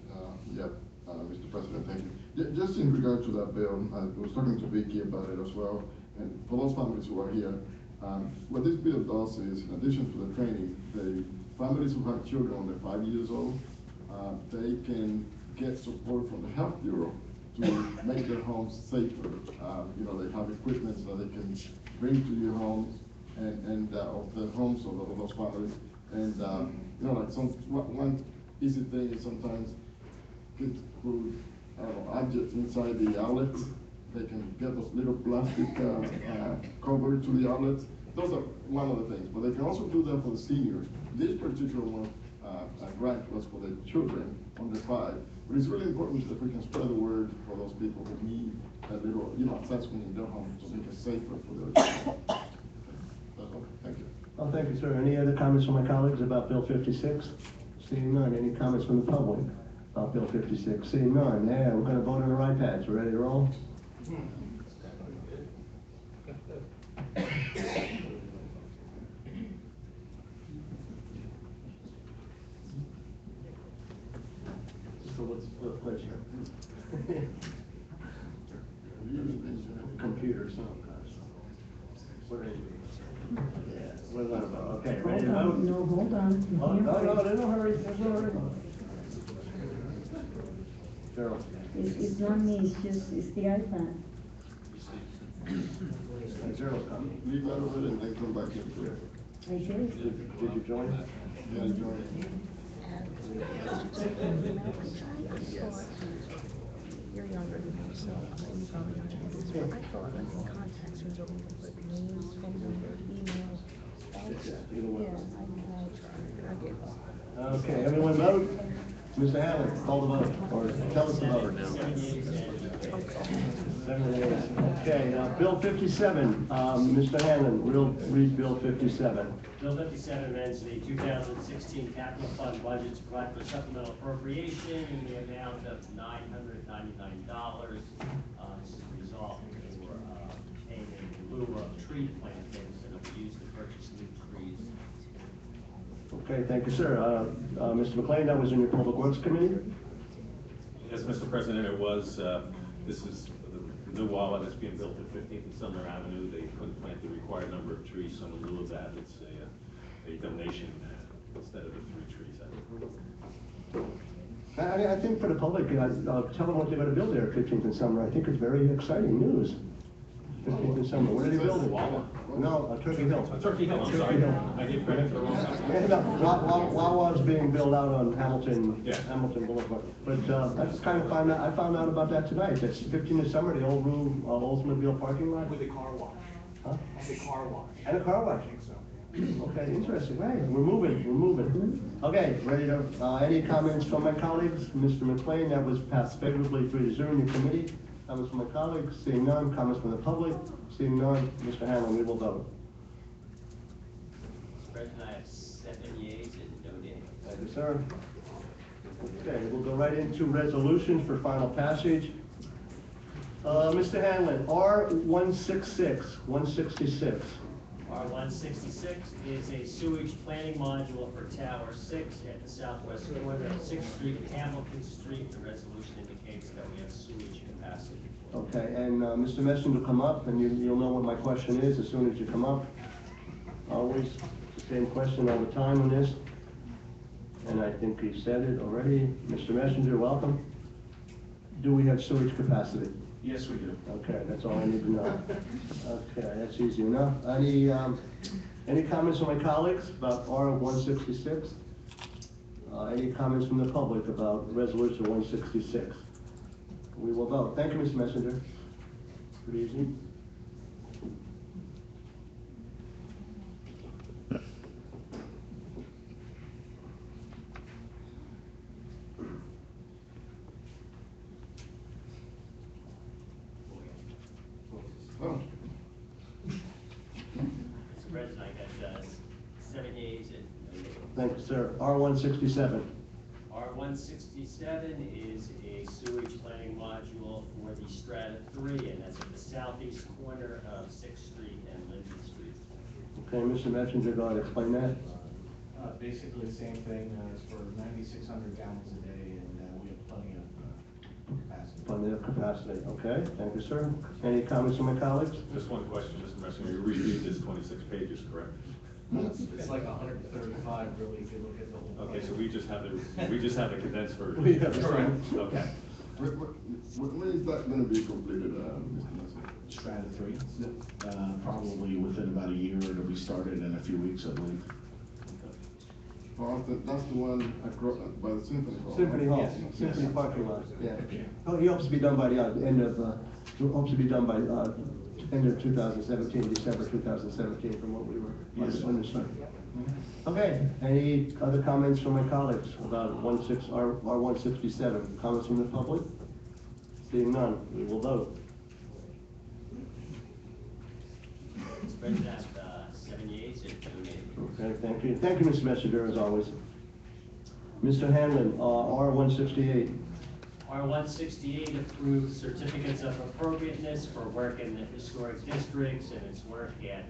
Mr. President, thank you. Just in regard to that bill, I was talking to Vicky about it as well, and for those families who are here, what this bill does is, in addition to the training, the families who have children under 5 years old, they can get support from the Health Bureau to make their homes safer. They have equipment so they can bring to your homes and of the homes of those families. And like one easy thing is sometimes kids put objects inside the outlets. They can get those little plastic cover to the outlets. Those are one of the things, but they can also do that for the seniors. This particular one, grant was for the children under 5. But it's really important that we can spread the word for those people who need that little, assessment in their homes to make it safer for their children. That's all. Thank you. Oh, thank you, sir. Any other comments from my colleagues about Bill 56? Seeing none. Any comments from the public about Bill 56? Seeing none. Yeah, we're going to vote on our iPads. We're ready to roll? So let's pledge here. Computers, what are you? Yeah, what is that about? Okay, ready to vote? No, hold on. Oh, no, there's no hurry. There's no hurry. Cheryl. It's not me, it's the iPad. Zero comment. Leave that over and then come back in. Did you join? Yeah, I joined. You're younger than me, so you probably don't know this, but I thought like in contacts, you don't need to put names, phone number, email. Yeah, I gave up. Okay, everyone vote? Mr. Allen, call the vote, or tell us the vote. 7 Okay, Bill 57, Mr. Hanlon, we'll read Bill 57. Bill 57 amends the 2016 capital fund budget to provide for supplemental appropriation in the amount of $999. This is a result for payment in lieu of tree plantings that will be used to purchase new trees. Okay, thank you, sir. Mr. McLean, that was in your Public Works Committee? Yes, Mr. President, it was, this is the new wall that's being built at 15th and Sumner Avenue. They couldn't plant the required number of trees, so in lieu of that, it's a donation instead of the 3 trees. I think for the public, tell them what they're going to build there at 15th and Sumner. I think it's very exciting news. 15th and Summer. What are they building? No, Turkey Hill. Turkey Hill, I'm sorry. I gave credit to the wrong company. No, Wawa's being built out on Hamilton Boulevard. But that's kind of I found out about that tonight. That's 15th and Summer, the old Oldsmobile parking lot. With a car wash. Huh? And a car wash. And a car wash. I think so. Okay, interesting. Right, we're moving. Okay, ready to, any comments from my colleagues? Mr. McLean, that was passed favorably through the Zoom committee. Comments from my colleagues, seeing none. Comments from the public, seeing none. Mr. Hanlon, we will vote. Mr. President, I have 7 yeas and no nays. Thank you, sir. Okay, we'll go right into resolutions for final passage. Mr. Hanlon, R166, 166. R166 is a sewage planning module for Tower 6 at the southwest corner of 6th Street and Hamilton Street. The resolution indicates that we have sewage capacity. Okay, and Mr. Messenger will come up, and you'll know what my question is as soon as you come up. Always the same question all the time on this. And I think he said it already. Mr. Messenger, welcome. Do we have sewage capacity? Yes, we do. Okay, that's all I need to know. Okay, that's easy enough. Any comments from my colleagues about R166? Any comments from the public about Resolution 166? We will vote. Thank you, Mr. Messenger. Pretty easy. Oh. Mr. President, I got 7 yeas and no nays. Thank you, sir. R167. R167 is a sewage planning module for the Strata 3, and that's at the southeast corner of 6th Street and Linden Street. Okay, Mr. Messenger, go ahead and explain that. Basically the same thing, it's for 9,600 gallons a day, and we have plenty of capacity. Plenty of capacity. Okay, thank you, sir. Any comments from my colleagues? Just one question, Mr. Messenger. You reviewed this 26 pages, correct? It's like 135, really, if you look at the whole. Okay, so we just have the condensed version. We have the Correct. Okay. When is that gonna be completed, Mr. Messenger? Strata 3, probably within about a year. It'll be started in a few weeks, I believe. Oh, that's the one across, by the Symphony Hall. Symphony Hall, Yes. Symphony parking lot, yeah. Oh, he hopes to be done by the end of, end of 2017, December 2017, from what we were understanding. Okay, any other comments from my colleagues about R167? Comments from the public? Seeing none, we will vote. Mr. President, I have 7 yeas and no nays. Okay, thank you. Thank you, Mr. Messenger, as always. Mr. Hanlon, R168. R168 approves certificates of appropriateness for work in the historic districts, and it's work at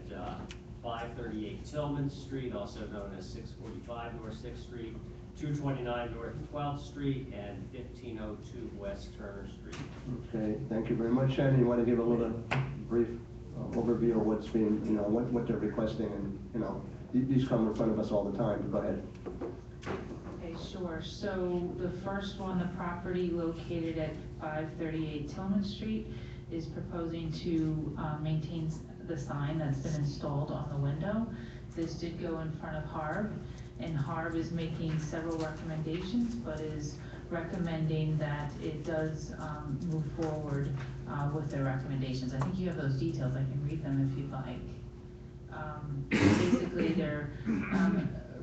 538 Tillman Street, also known as 645 North 6th Street, 229 North 12th Street, and 1502 West Turner Street. Okay, thank you very much, Shannon. You want to give a little brief overview of what's being, what they're requesting, and, these come in front of us all the time. Go ahead. Okay, sure. So the first one, the property located at 538 Tillman Street, is proposing to maintain the sign that's been installed on the window. This did go in front of HARB, and HARB is making several recommendations, but is recommending that it does move forward with their recommendations. I think you have those details, I can read them if you'd like. Basically, they're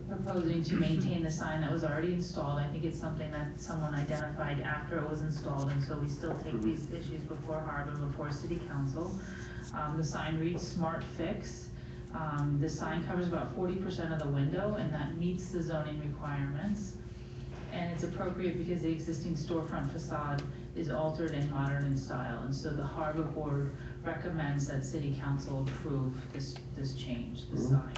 proposing to maintain the sign that was already installed. I think it's something that someone identified after it was installed, and so we still take these issues before HARB and before City Council. The sign reads Smart Fix. The sign covers about 40% of the window, and that meets the zoning requirements. And it's appropriate because the existing storefront facade is altered and modern in style, and so the Harbor Board recommends that City Council approve this change, the sign.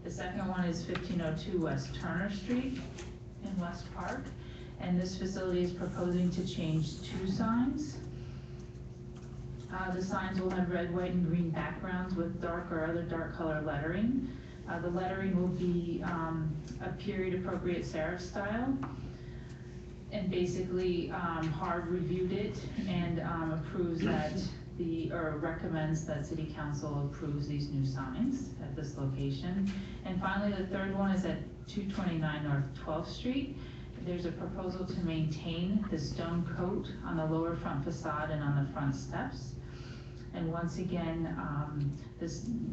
The second one is 1502 West Turner Street in West Park, and this facility is proposing to change 2 signs. The signs will have red, white, and green backgrounds with dark or other dark color lettering. The lettering will be a period-appropriate serif style. And basically, HARB reviewed it and approves that recommends that City Council approves these new signs at this location. And finally, the third one is at 229 North 12th Street. There's a proposal to maintain the stone coat on the lower front facade and on the front steps. And once again,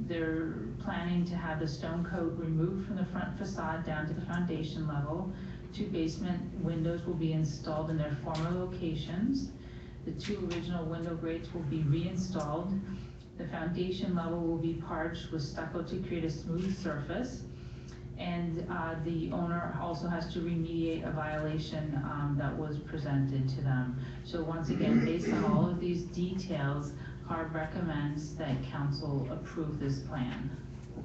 they're planning to have the stone coat removed from the front facade down to the foundation level. 2 basement windows will be installed in their former locations. The 2 original window grates will be reinstalled. The foundation level will be parched with stucco to create a smooth surface. And the owner also has to remediate a violation that was presented to them. So once again, based on all of these details, HARB recommends that council approve this plan.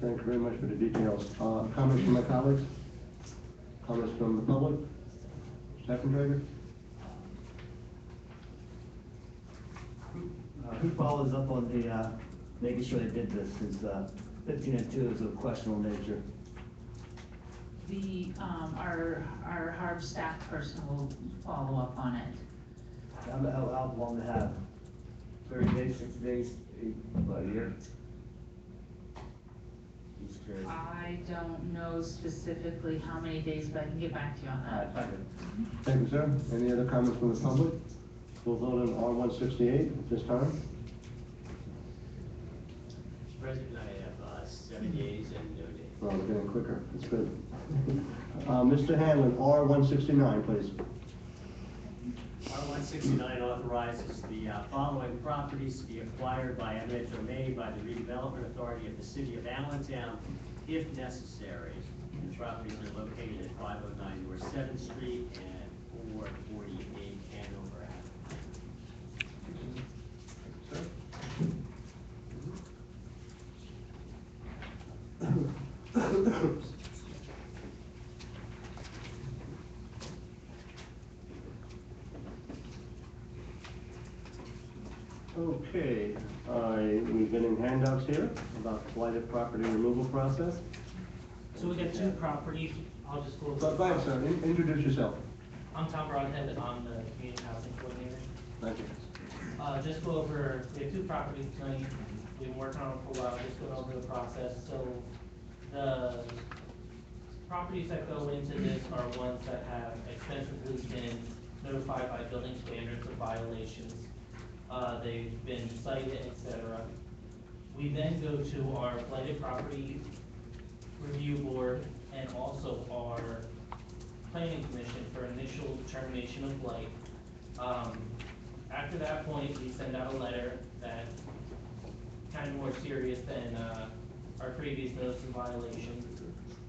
Thank you very much for the details. Comments from my colleagues? Comments from the public? Secretary? Who follows up on the, making sure they did this, since 1502 is of questionable nature? Our HARB staff person will follow up on it. How long to have? 30 days, 60 days, about a year? Just curious. I don't know specifically how many days, but I can get back to you on that. Thank you, sir. Any other comments from the public? We'll vote on R-168 at this time. Mr. President, I have 7 days and no days. Well, we're getting quicker. It's good. Mr. Hanlon, R-169, please. R-169 authorizes the following properties to be acquired by eminent domain by the redevelopment authority of the city of Allentown, if necessary. The properties are located at 509 North 7th Street and 448 Hanover Avenue. Okay, we're getting handouts here about blighted property removal process. So we got 2 properties, I'll just go over. Go ahead, sir, introduce yourself. I'm Tom Broadhead, I'm the community housing coordinator. Thank you. Just go over, we have 2 properties tonight, we've been working on them for a while, just going over the process. So the properties that go into this are ones that have extensively been notified by building standards of violations. They've been cited, etc. We then go to our blighted property review board and also our planning commission for initial determination of blight. After that point, we send out a letter that kind of more serious than our previous notice of violation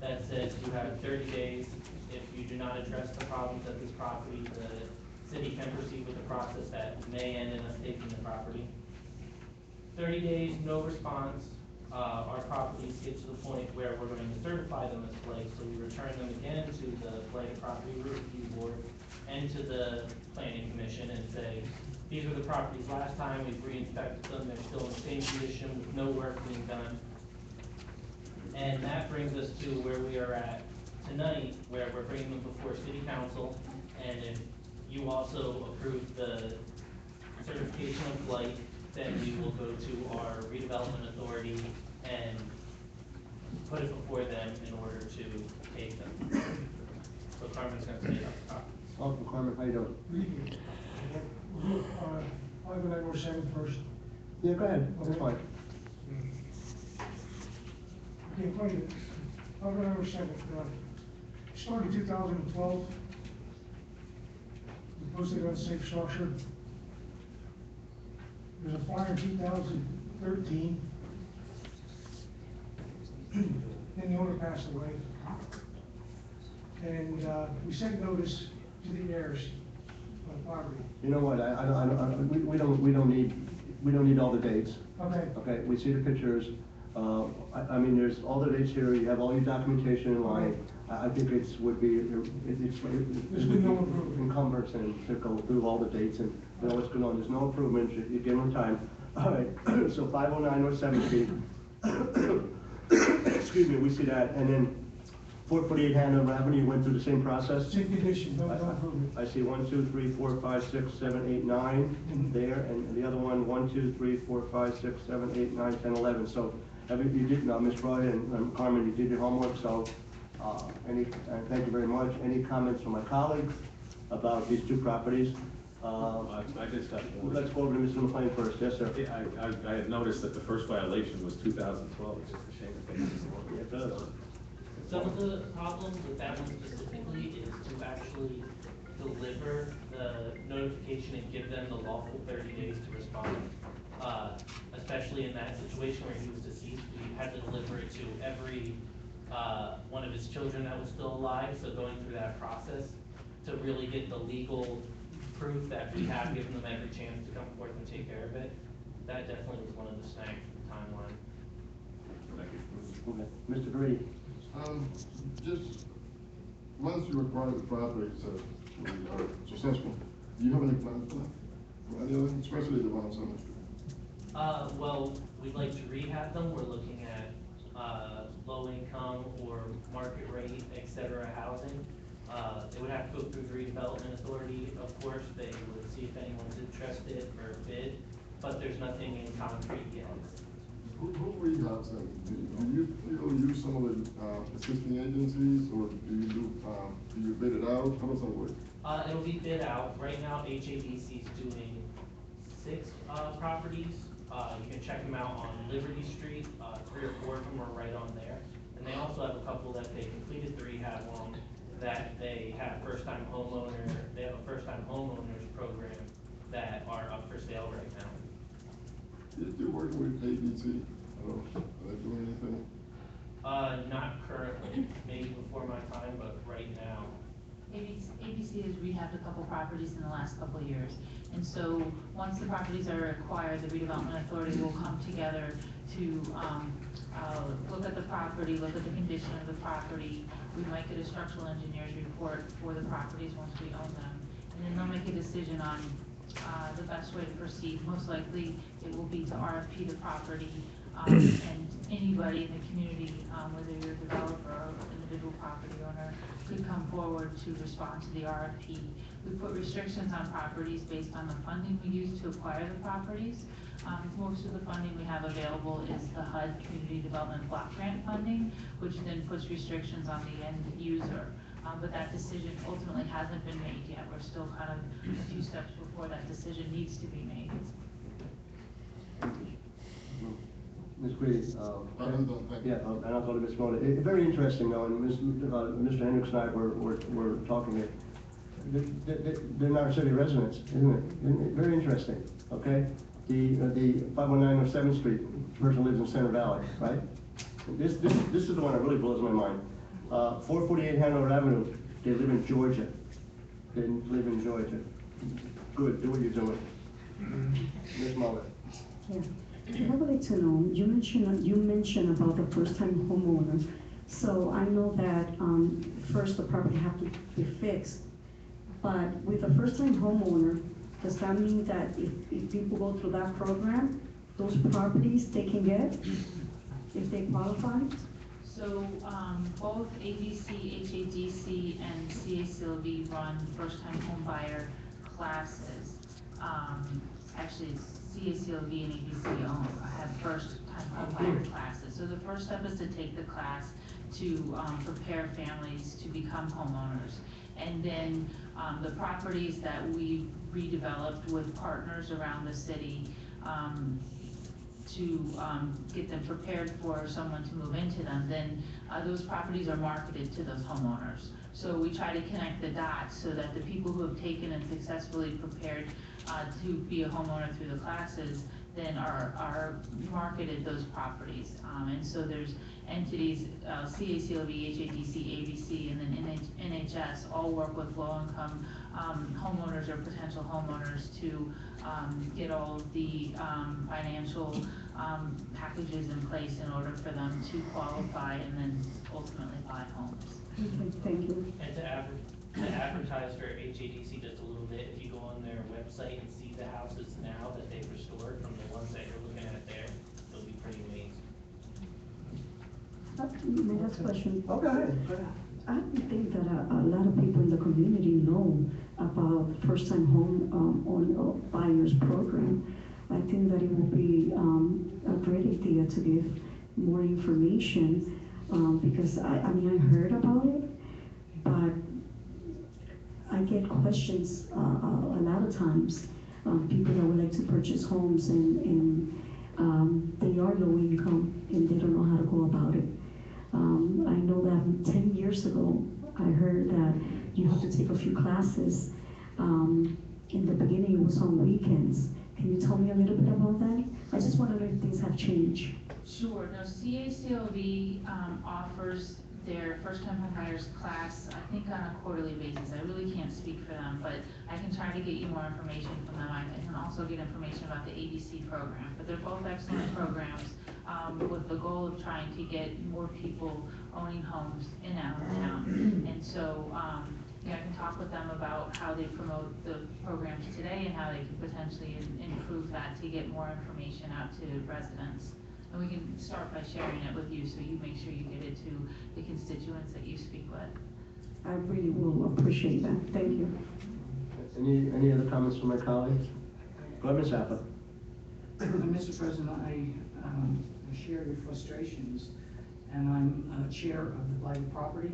that says you have 30 days. If you do not address the problems at this property, the city can proceed with the process that may end in us taking the property. 30 days, no response. Our properties get to the point where we're going to certify them as blight, so we return them again to the blighted property review board and to the planning commission and say, these are the properties last time, we've re-inspected them, they're still in the same condition with no work being done. And that brings us to where we are at tonight, where we're bringing them before city council, and if you also approve the certification of blight, then we will go to our redevelopment authority and put it before them in order to take them. So Carmen's gonna say up top. Welcome, Carmen, how you doing? 5907 first. Yeah, go ahead, that's fine. Okay, wait, 5907, started in 2012. We posted on safe structure. There was a fire in 2013. Then the owner passed away. And we sent notice to the heirs of the property. You know what, we don't need all the dates. Okay. Okay, we see the pictures. I mean, there's all the dates here, you have all your documentation in line. I think it would be encumbrance and to go through all the dates and know what's going on. There's no improvement, you give them time. All right, so 509 North 7th Street. Excuse me, we see that. And then 448 Hanover Avenue, you went through the same process? Same condition, no improvement. I see 1, 2, 3, 4, 5, 6, 7, 8, 9 there, and the other one, 1, 2, 3, 4, 5, 6, 7, 8, 9, 10, 11. So you did, Ms. Roy and Carmen, you did your homework, so thank you very much. Any comments from my colleagues about these two properties? I just have one. Let's go over to Mr. McLean first. Yes, sir. I had noticed that the first violation was 2012, it's just a shame it takes so long. It does. Some of the problems with that one specifically is to actually deliver the notification and give them the lawful 30 days to respond. Especially in that situation where he was deceased, we had to deliver it to every one of his children that was still alive. So going through that process to really get the legal proof that we have given them every chance to come forth and take care of it, that definitely was one of the snags in the timeline. Thank you. Okay. Mr. Grady. Just, once you acquire the property, so we are successful, do you have any plans for that? Any other, especially the one on Summer Street? Well, we'd like to rehab them. We're looking at low income or market rate, et cetera, housing. They would have to go through the redevelopment authority. Of course, they would see if anyone's interested for a bid, but there's nothing in concrete yet. Who rehabs them? Do you use some of the assisting agencies, or do you bid it out? How does that work? It'll be bid out. Right now, HADC is doing 6 properties. You can check them out on Liberty Street. 3 or 4 of them are right on there. And they also have a couple that they completed the rehab on that they have they have a first-time homeowners program that are up for sale right now. You're working with ABC, are they doing anything? Not currently, maybe before my time, but right now. ABC has rehabbed a couple properties in the last couple of years. And so once the properties are acquired, the redevelopment authority will come together to look at the property, look at the condition of the property. We might get a structural engineer's report for the properties once we own them. And then they'll make a decision on the best way to proceed. Most likely it will be to RFP the property, and anybody in the community, whether you're a developer or individual property owner, could come forward to respond to the RFP. We put restrictions on properties based on the funding we use to acquire the properties. Most of the funding we have available is the HUD Community Development Block Grant funding, which then puts restrictions on the end user. But that decision ultimately hasn't been made yet. We're still kind of a few steps before that decision needs to be made. Ms. Grady, yeah, and I'll go to Ms. Mona. Very interesting though, and Mr. Hendricks and I were talking it. They're not city residents, isn't it? Very interesting, okay? The 519 or 7th Street person lives in Center Valley, right? This is the one that really blows my mind. 448 Hanover Avenue, they live in Georgia. They live in Georgia. Good, do what you're doing. Ms. Muller. Yeah, I would like to know, you mentioned about the first-time homeowner. So I know that first the property have to be fixed, but with a first-time homeowner, does that mean that if people go through that program, those properties they can get if they qualify? So both ABC, HADC, and CACLB run first-time home buyer classes. Actually, CACLV and ABC have first-time homebuyer classes. So the first step is to take the class to prepare families to become homeowners. And then the properties that we redeveloped with partners around the city to get them prepared for someone to move into them, then those properties are marketed to those homeowners. So we try to connect the dots so that the people who have taken and successfully prepared to be a homeowner through the classes then are marketed those properties. And so there's entities, CACLV, HADC, ABC, and then NHS all work with low-income homeowners or potential homeowners to get all of the financial packages in place in order for them to qualify and then ultimately buy homes. Okay, thank you. And to advertise for HADC just a little bit, if you go on their website and see the houses now that they've restored from the ones that you're looking at there, it'll be pretty amazing. My last question. Oh, go ahead. Go ahead. I think that a lot of people in the community know about first-time home buyers program. I think that it would be a great idea to give more information because I mean, I heard about it, but I get questions a lot of times, people that would like to purchase homes and they are low income and they don't know how to go about it. I know that 10 years ago, I heard that you have to take a few classes. In the beginning, it was on weekends. Can you tell me a little bit about that? I just want to know if things have changed. Sure. No, CACLV offers their first-time homebuyers class, I think on a quarterly basis. I really can't speak for them, but I can try to get you more information from them. I can also get information about the ABC program, but they're both excellent programs with the goal of trying to get more people owning homes in Allentown. And so, I can talk with them about how they promote the programs today and how they can potentially improve that to get more information out to residents. And we can start by sharing it with you so you make sure you get it to the constituents that you speak with. I really will appreciate that. Thank you. Any other comments from my colleagues? Go ahead, Ms. Zappa. Mr. President, I share your frustrations, and I'm chair of the blighted property.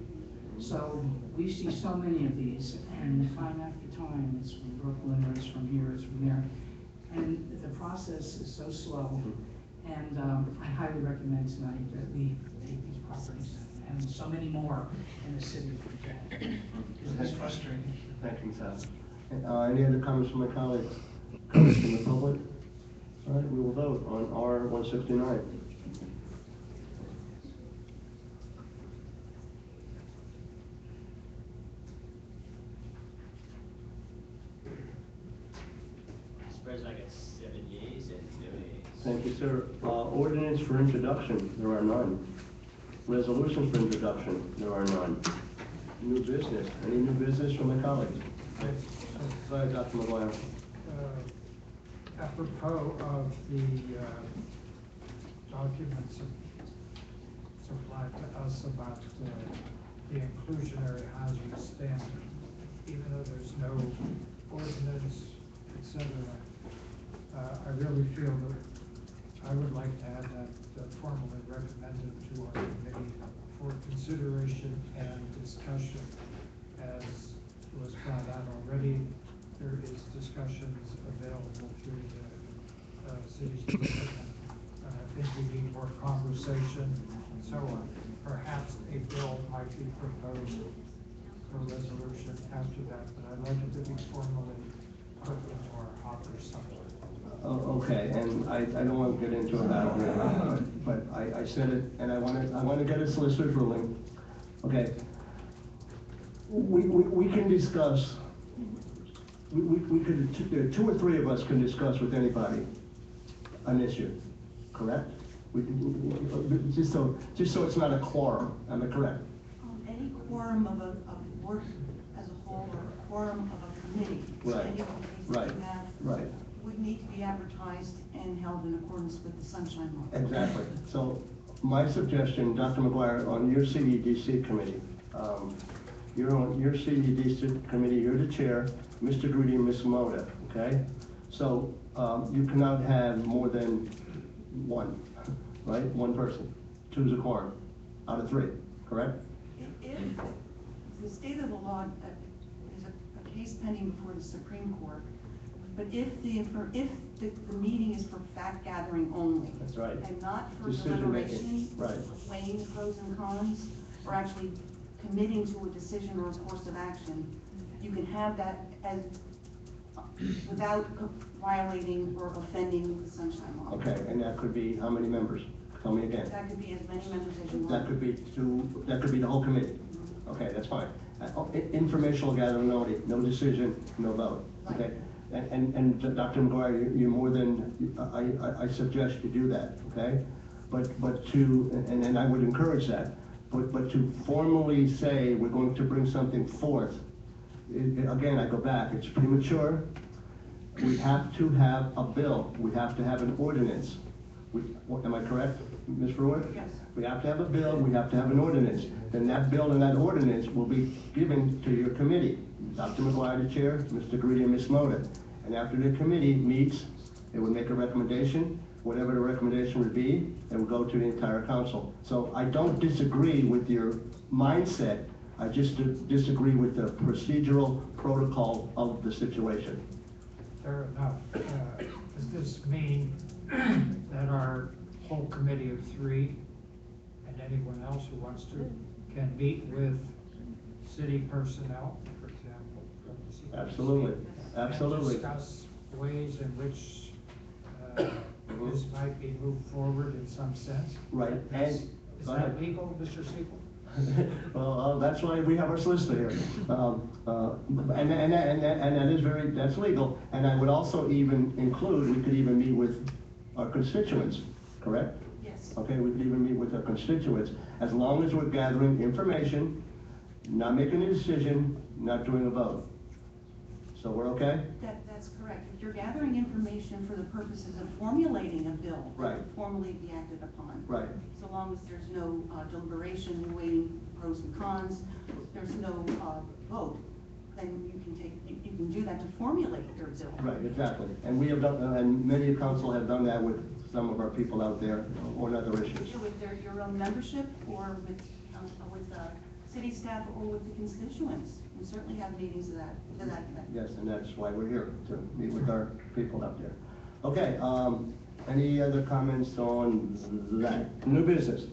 So we see so many of these, and time after time, it's from Brooklyn, or it's from here, it's from there. And the process is so slow, and I highly recommend tonight that we take these properties, and so many more in the city of Jack. It's frustrating. Thank you, Ms. Zappa. Any other comments from my colleagues? Comments from the public? All right, we will vote on R-169. President, I got 7 yeas and no nays. Thank you, sir. Ordinance for introduction, there are none. Resolutions for introduction, there are none. New business, any new business from my colleagues? Go ahead, Dr. McGuire. Apropos of the documents supplied to us about the inclusionary housing standard, even though there's no ordinance, etc., I really feel that I would like to have that formally recommended to our committee for consideration and discussion. As was found out already, there is discussions available through the city's department. I think we need more conversation and so on. Perhaps a bill might be proposed for resolution after that, but I'd like it to be formally put into our hopper somewhere. Okay, and I don't want to get into a battle here, but I said it, and I want to get a solicitor's ruling. Okay, we can discuss. We could, 2 or 3 of us can discuss with anybody an issue, correct? Just so it's not a quorum. Am I correct? Any quorum of a board as a whole, or a quorum of a committee. Right. Any Right. you have Right. would need to be advertised and held in accordance with the Sunshine Law. Exactly. So my suggestion, Dr. McGuire, on your CEDC committee, you're on your CEDC committee, you're the chair, Mr. Grudy and Ms. Moda, okay? So you cannot have more than one, right? One person. 2 is a quorum out of 3, correct? If the state of the law is a case pending before the Supreme Court, but if the meeting is for fact gathering only. That's right. And not for Decision making. deliberation, Right. weighing the pros and cons, or actually committing to a decision or a course of action, you can have that as, without violating or offending the Sunshine Law. Okay, and that could be how many members? Tell me again. That could be as many members as you want. That could be 2, that could be the whole committee. Okay, that's fine. Informational gathering only, no decision, no vote, okay? And Dr. McGuire, you're more than, I suggest you do that, okay? But to, and I would encourage that, but to formally say we're going to bring something forth, again, I go back, it's premature. We have to have a bill, we have to have an ordinance. Am I correct, Ms. Brewer? Yes. We have to have a bill, we have to have an ordinance. Then that bill and that ordinance will be given to your committee. Dr. McGuire, the chair, Mr. Greedy, and Ms. Moda. And after the committee meets, it would make a recommendation. Whatever the recommendation would be, it would go to the entire council. So I don't disagree with your mindset, I just disagree with the procedural protocol of the situation. Fair enough. Does this mean that our whole committee of 3 and anyone else who wants to can meet with city personnel, for example, from the city? Absolutely, absolutely. And discuss ways in which this might be moved forward in some sense? Right, Is that legal, Mr. Siegel? Well, that's why we have our solicitor here. And that is that's legal. And I would also even include, we could even meet with our constituents, correct? Yes. Okay, we could even meet with our constituents, as long as we're gathering information, not making a decision, not doing a vote. So we're okay? That's correct. If you're gathering information for the purposes of formulating a bill, that Right. would formally be acted upon. Right. So long as there's no deliberation, weighing pros and cons, there's no vote, then you can do that to formulate your bill. Right, exactly. And we have done, and many of council have done that with some of our people out there on other issues. With your own membership, or with city staff, or with the constituents. We certainly have meetings to that effect. Yes, and that's why we're here, to meet with our people out there. Okay, any other comments on that? New business?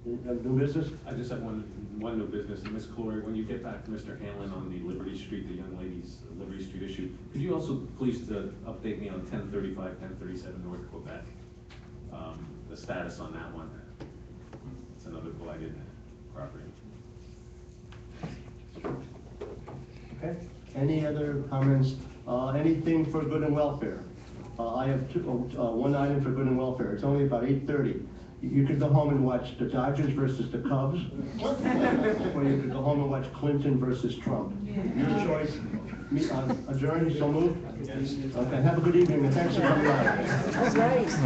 You have new business? I just have one new business, and Ms. Clory, when you get back to Mr. Hanlon on the Liberty Street, the young lady's Liberty Street issue, could you also please update me on 1035, 1037 North Quebec? The status on that one. It's another blighted property. Okay, any other comments? Anything for good and welfare? I have one item for good and welfare. It's only about 8:30. You could go home and watch the Dodgers versus the Cubs, or you could go home and watch Clinton versus Trump. Your choice. Adjourn, so moved? Okay, have a good evening, and thanks for coming out. That's nice.